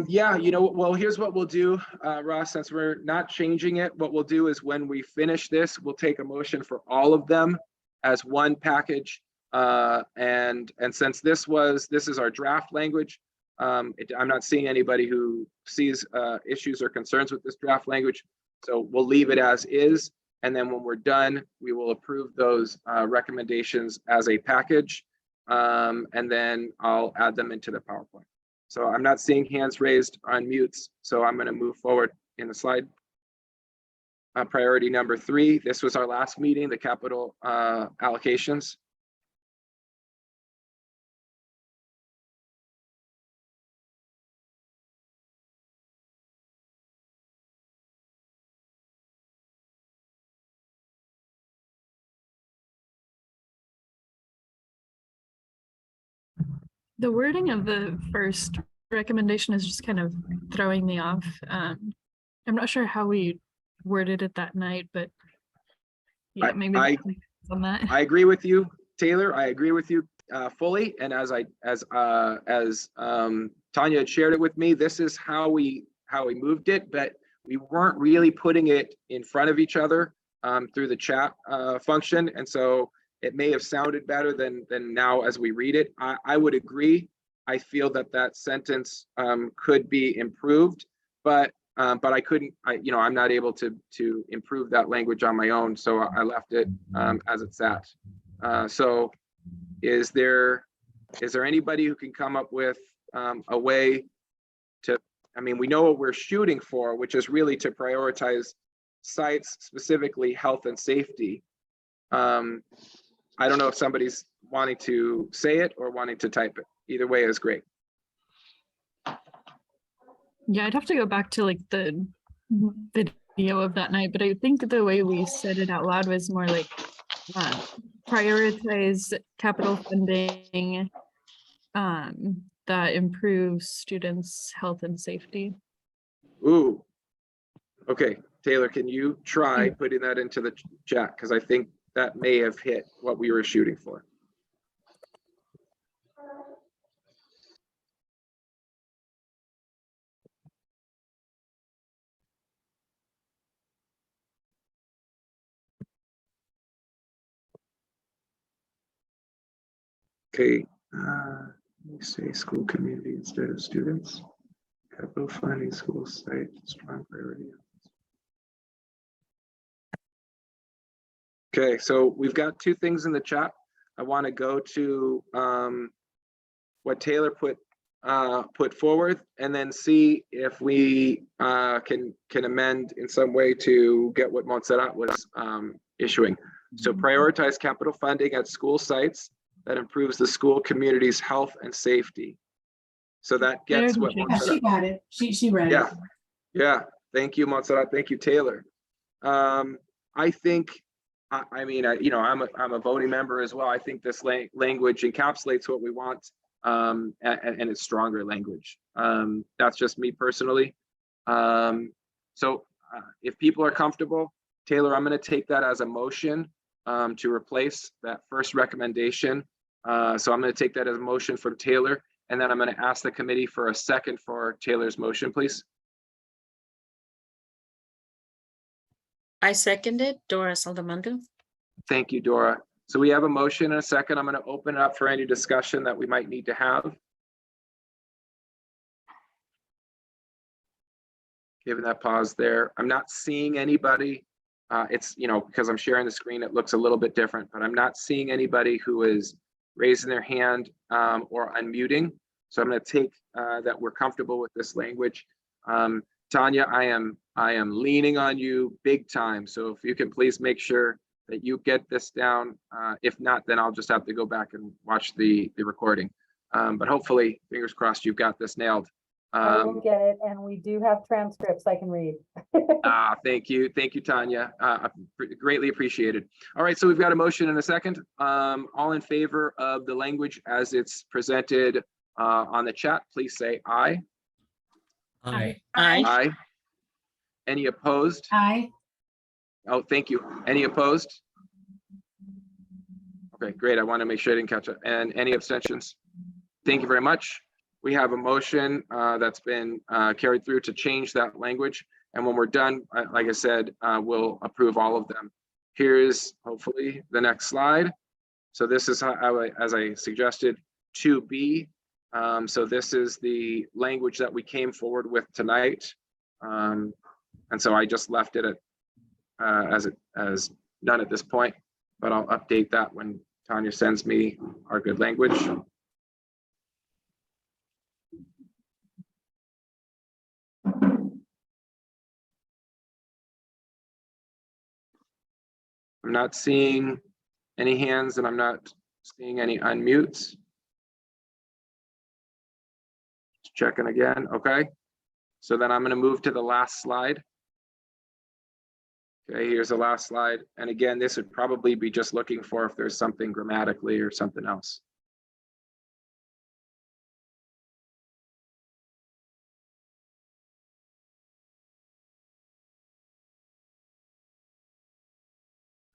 Yeah, well, here's what we'll do, Ross, since we're not changing it, what we'll do is when we finish this, we'll take a motion for all of them as one package. And since this is our draft language, I'm not seeing anybody who sees issues or concerns with this draft language. So we'll leave it as is. And then when we're done, we will approve those recommendations as a package. And then I'll add them into the PowerPoint. So I'm not seeing hands raised on mutes, so I'm going to move forward in the slide. Priority number 3, this was our last meeting, the capital allocations. The wording of the first recommendation is just kind of throwing me off. I'm not sure how we worded it that night, but yeah, maybe on that. I agree with you, Taylor. I agree with you fully. And as Tanya had shared it with me, this is how we moved it, but we weren't really putting it in front of each other through the chat function. And so it may have sounded better than now as we read it. I would agree. I feel that sentence could be improved, but I couldn't. I'm not able to improve that language on my own, so I left it as it sat. So, is there anybody who can come up with a way to? I mean, we know what we're shooting for, which is really to prioritize sites, specifically health and safety. I don't know if somebody's wanting to say it or wanting to type it. Either way is great. Yeah, I'd have to go back to like the video of that night, but I think the way we said it out loud was more like prioritize capital funding that improves students' health and safety. Ooh. Okay, Taylor, can you try putting that into the chat? Because I think that may have hit what we were shooting for. Okay, let me say school community instead of students. Capital funding school site, strong priority. Okay, so we've got 2 things in the chat. I want to go to what Taylor put forward, and then see if we can amend in some way to get what Montserrat was issuing. So prioritize capital funding at school sites that improves the school community's health and safety. So that gets what Montserrat. She got it. She read it. Yeah. Thank you, Montserrat. Thank you, Taylor. I think. I mean, I'm a voting member as well. I think this language encapsulates what we want, and it's stronger language. That's just me personally. So if people are comfortable, Taylor, I'm going to take that as a motion to replace that first recommendation. So I'm going to take that as a motion from Taylor, and then I'm going to ask the committee for a second for Taylor's motion, please. I seconded Dora Saldamandu. Thank you, Dora. So we have a motion and a second. I'm going to open it up for any discussion that we might need to have. Given that pause there, I'm not seeing anybody. It's, because I'm sharing the screen, it looks a little bit different, but I'm not seeing anybody who is raising their hand or unmuting. So I'm going to take that we're comfortable with this language. Tanya, I am leaning on you big time. So if you can please make sure that you get this down. If not, then I'll just have to go back and watch the recording. But hopefully, fingers crossed, you've got this nailed. I will get it, and we do have transcripts I can read. Thank you, Tanya. Greatly appreciated. All right, so we've got a motion and a second. All in favor of the language as it's presented on the chat, please say aye. Aye. Aye. Aye. Any opposed? Aye. Oh, thank you. Any opposed? Okay, great. I want to make sure I didn't catch it. And any abstentions? Thank you very much. We have a motion that's been carried through to change that language. And when we're done, like I said, we'll approve all of them. Here's hopefully the next slide. So this is how, as I suggested, 2B. So this is the language that we came forward with tonight. And so I just left it as none at this point, but I'll update that when Tanya sends me our good language. I'm not seeing any hands and I'm not seeing any unmutes. Checking again, okay. So then I'm going to move to the last slide. Okay, here's the last slide. And again, this would probably be just looking for if there's something grammatically or something else.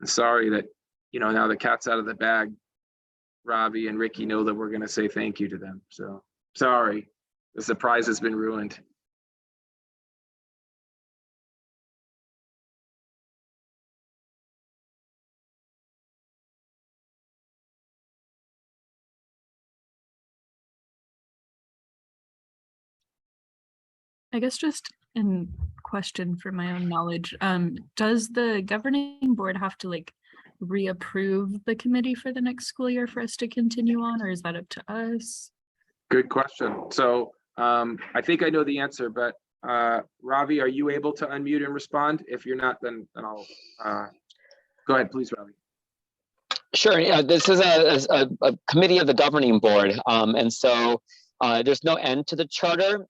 Sorry that, you know, now the cat's out of the bag. Robbie and Ricky know that we're going to say thank you to them. So sorry, the surprise has been ruined. I guess just in question for my own knowledge, does the governing board have to like reapprove the committee for the next school year for us to continue on, or is that up to us? Good question. So I think I know the answer, but Ravi, are you able to unmute and respond? If you're not, then I'll go ahead, please, Ravi. Sure. Yeah, this is a committee of the governing board, and so there's no end to the charter.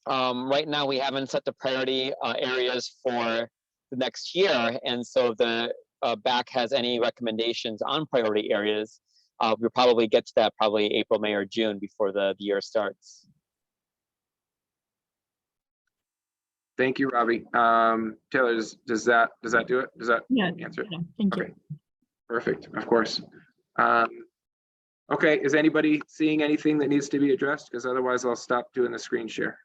Right now, we haven't set the priority areas for the next year, and so if the BAC has any recommendations on priority areas, we'll probably get to that probably April, May, or June before the year starts. Thank you, Ravi. Taylor, does that do it? Does that answer it? Yeah, thank you. Okay, perfect. Of course. Okay, is anybody seeing anything that needs to be addressed? Because otherwise, I'll stop doing the screen share.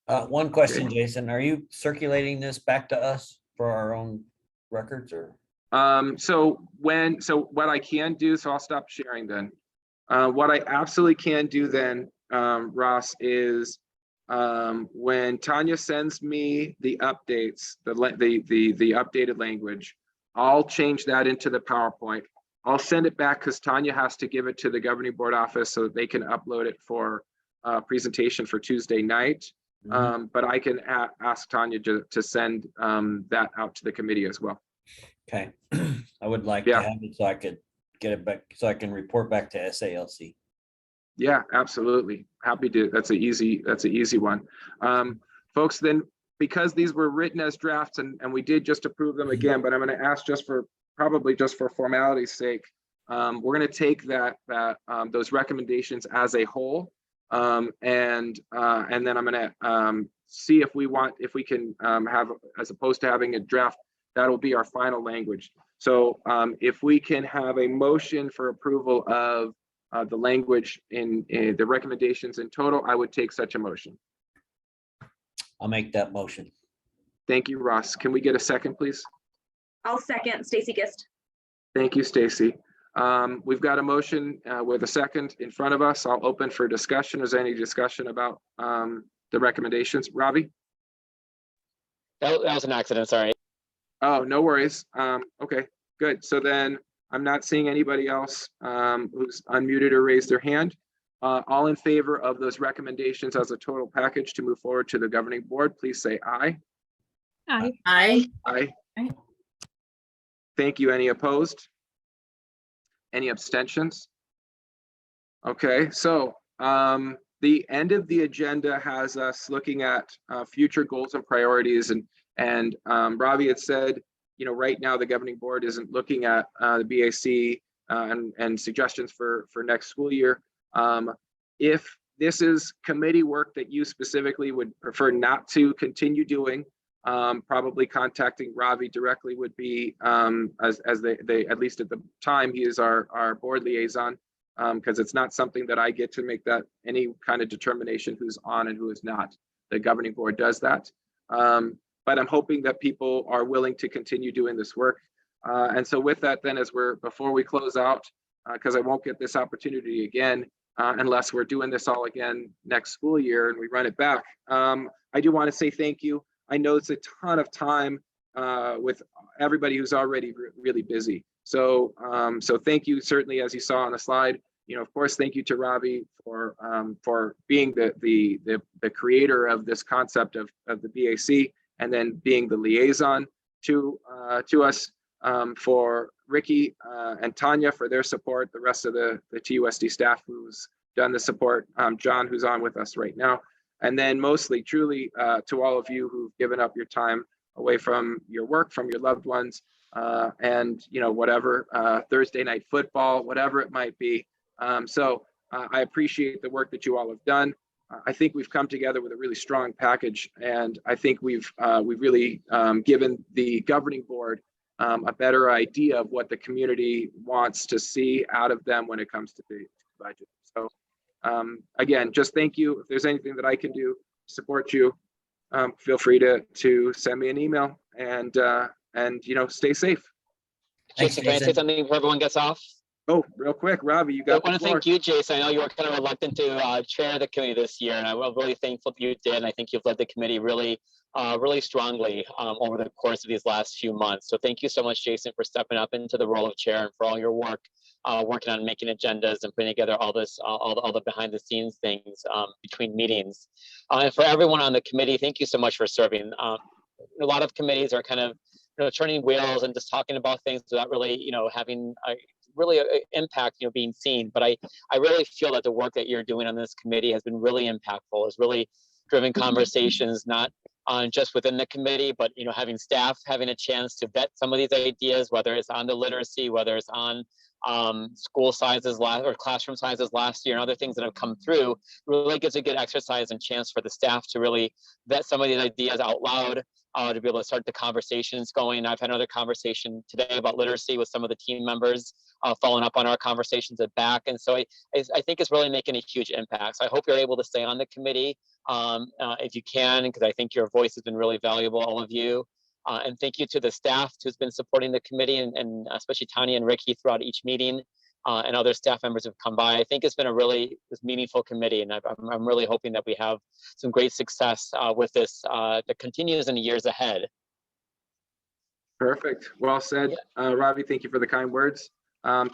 One question, Jason, are you circulating this back to us for our own records or? So what I can do, so I'll stop sharing then. What I absolutely can do then, Ross, is when Tanya sends me the updates, the updated language, I'll change that into the PowerPoint. I'll send it back because Tanya has to give it to the governing board office so that they can upload it for presentation for Tuesday night. But I can ask Tanya to send that out to the committee as well. Okay, I would like to have it so I could get it back, so I can report back to SALC. Yeah, absolutely. Happy to. That's an easy one. Folks, then, because these were written as drafts and we did just approve them again, but I'm going to ask probably just for formality's sake, we're going to take those recommendations as a whole. And then I'm going to see if we can have, as opposed to having a draft, that'll be our final language. So if we can have a motion for approval of the language in the recommendations in total, I would take such a motion. I'll make that motion. Thank you, Ross. Can we get a second, please? I'll second. Stacy Gist. Thank you, Stacy. We've got a motion with a second in front of us. I'll open for discussion. Is there any discussion about the recommendations? Ravi? That was an accident, sorry. Oh, no worries. Okay, good. So then I'm not seeing anybody else who's unmuted or raised their hand. All in favor of those recommendations as a total package to move forward to the governing board, please say aye. Aye. Aye. Aye. Aye. Thank you. Any opposed? Any abstentions? Okay, so the end of the agenda has us looking at future goals and priorities, and Ravi had said, you know, right now the governing board isn't looking at the BAC and suggestions for next school year. If this is committee work that you specifically would prefer not to continue doing, probably contacting Ravi directly would be, as they at least at the time, he is our board liaison, because it's not something that I get to make that any kind of determination who's on and who is not. The governing board does that. But I'm hoping that people are willing to continue doing this work. And so with that, then, before we close out, because I won't get this opportunity again, unless we're doing this all again next school year and we run it back. I do want to say thank you. I know it's a ton of time with everybody who's already really busy. So thank you, certainly, as you saw on the slide. You know, of course, thank you to Ravi for being the creator of this concept of the BAC, and then being the liaison. to us, for Ricky and Tanya for their support, the rest of the TUSD staff who's done the support, John, who's on with us right now, and then mostly truly to all of you who've given up your time away from your work, from your loved ones, and whatever, Thursday night football, whatever it might be. So I appreciate the work that you all have done. I think we've come together with a really strong package, and I think we've really given the governing board a better idea of what the community wants to see out of them when it comes to the budget. So again, just thank you. If there's anything that I can do to support you, feel free to send me an email, and stay safe. Thanks, Jason, can I say Jason. something before everyone gets off? Oh, real quick, Ravi, you I got want the to floor. thank you, Jason. I know you were kind of reluctant to chair the committee this year, and I'm really thankful that you did. And I think you've led the committee really strongly over the course of these last few months. So thank you so much, Jason, for stepping up into the role of chair and for all your work working on making agendas and putting together all this, all the behind the scenes things between meetings. And for everyone on the committee, thank you so much for serving. A lot of committees are kind of turning wheels and just talking about things without really having really impact being seen. But I really feel that the work that you're doing on this committee has been really impactful. It's really driven conversations, not just within the committee, but having staff having a chance to vet some of these ideas, whether it's on the literacy, whether it's on school sizes or classroom sizes last year and other things that have come through. Really gives a good exercise and chance for the staff to really vet some of these ideas out loud, to be able to start the conversations going. I've had another conversation today about literacy with some of the team members, following up on our conversations at back. And so I think it's really making a huge impact. So I hope you're able to stay on the committee if you can, because I think your voice has been really valuable, all of you. And thank you to the staff who's been supporting the committee, and especially Tanya and Ricky throughout each meeting, and other staff members have come by. I think it's been a really meaningful committee, and I'm really hoping that we have some great success with this that continues in the years ahead. Perfect. Well said. Ravi, thank you for the kind words.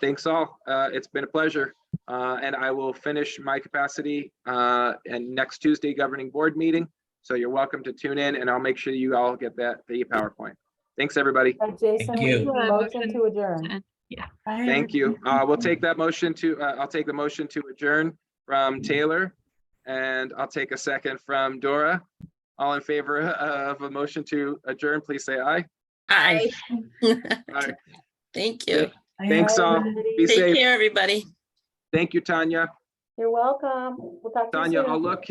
Thanks all. It's been a pleasure. And I will finish my capacity and next Tuesday governing board meeting. So you're welcome to tune in, and I'll make sure you all get the PowerPoint. Thanks, everybody. Jason, Thank we you. need a motion to adjourn. Yeah. Thank you. We'll take that motion to, I'll take the motion to adjourn from Taylor, and I'll take a second from Dora. All in favor of a motion to adjourn, please say aye. Aye. Aye. Thank you. Thanks all. Be Take safe. care, everybody. Thank you, Tanya. You're welcome. We'll talk to you Tanya, soon. I'll look,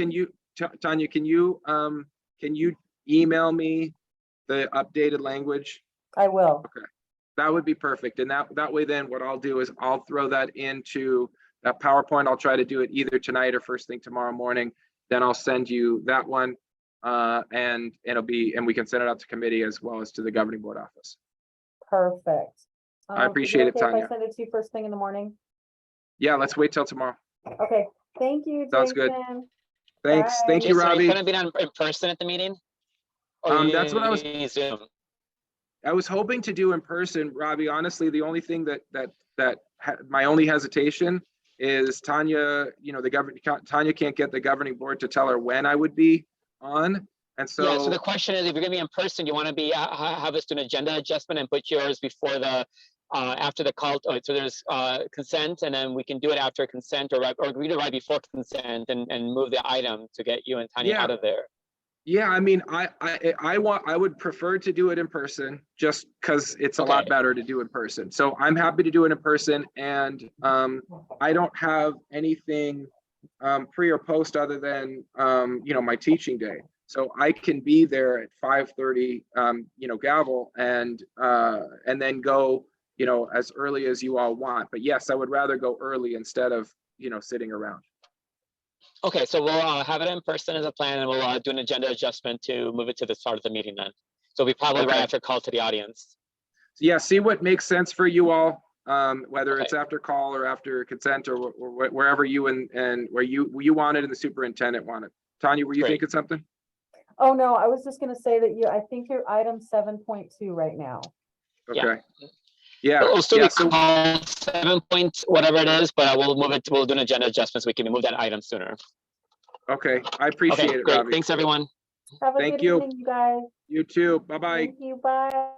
Tanya, can you email me the updated language? I will. That would be perfect. And that way, then what I'll do is I'll throw that into that PowerPoint. I'll try to do it either tonight or first thing tomorrow morning. Then I'll send you that one. And we can send it out to committee as well as to the governing board office. Perfect. I appreciate it, okay Tanya. if I send it to you first thing in the morning? Yeah, let's wait till tomorrow. Okay, thank you, Sounds good. Jason. Thanks. Bye. Thank you, Jason, are you Robbie. going to be in person at the meeting? Or That's what I was. Zoom? I was hoping to do in person, Robbie. Honestly, the only thing my only hesitation is Tanya. Tanya can't get the governing board to tell her when I would be on, and so. Yeah. So the question is, if you're going to be in person, you want to be have us do an agenda adjustment and put yours before the after the call. So there's consent, and then we can do it after consent, or we do it right before consent, and move the item to get you and Tanya out of there. Yeah, I mean, I would prefer to do it in person just because it's a lot better to do in person. So I'm happy to do it in person, and I don't have anything pre or post other than my teaching day. So I can be there at 5:30, gavel, and then go as early as you all want. But yes, I would rather go early instead of sitting around. Okay, so we'll have it in person as a plan, and we'll do an agenda adjustment to move it to the start of the meeting then. So we probably right after call to the audience. So yeah, see what makes sense for you all, whether it's after call or after consent or wherever you and where you want it and the superintendent want it. Tanya, were you thinking something? Oh, no, I was just gonna say that I think you're item 7.2 right now. Okay. Yeah. We'll still yeah, be called 7 point whatever it is, but we'll move it. We'll do an agenda adjustment so we can move that item sooner. Okay, I appreciate it, great. Robbie. Thanks, everyone. Have a Thank good you. evening, you guys. You too. Bye-bye. Thank you, bye.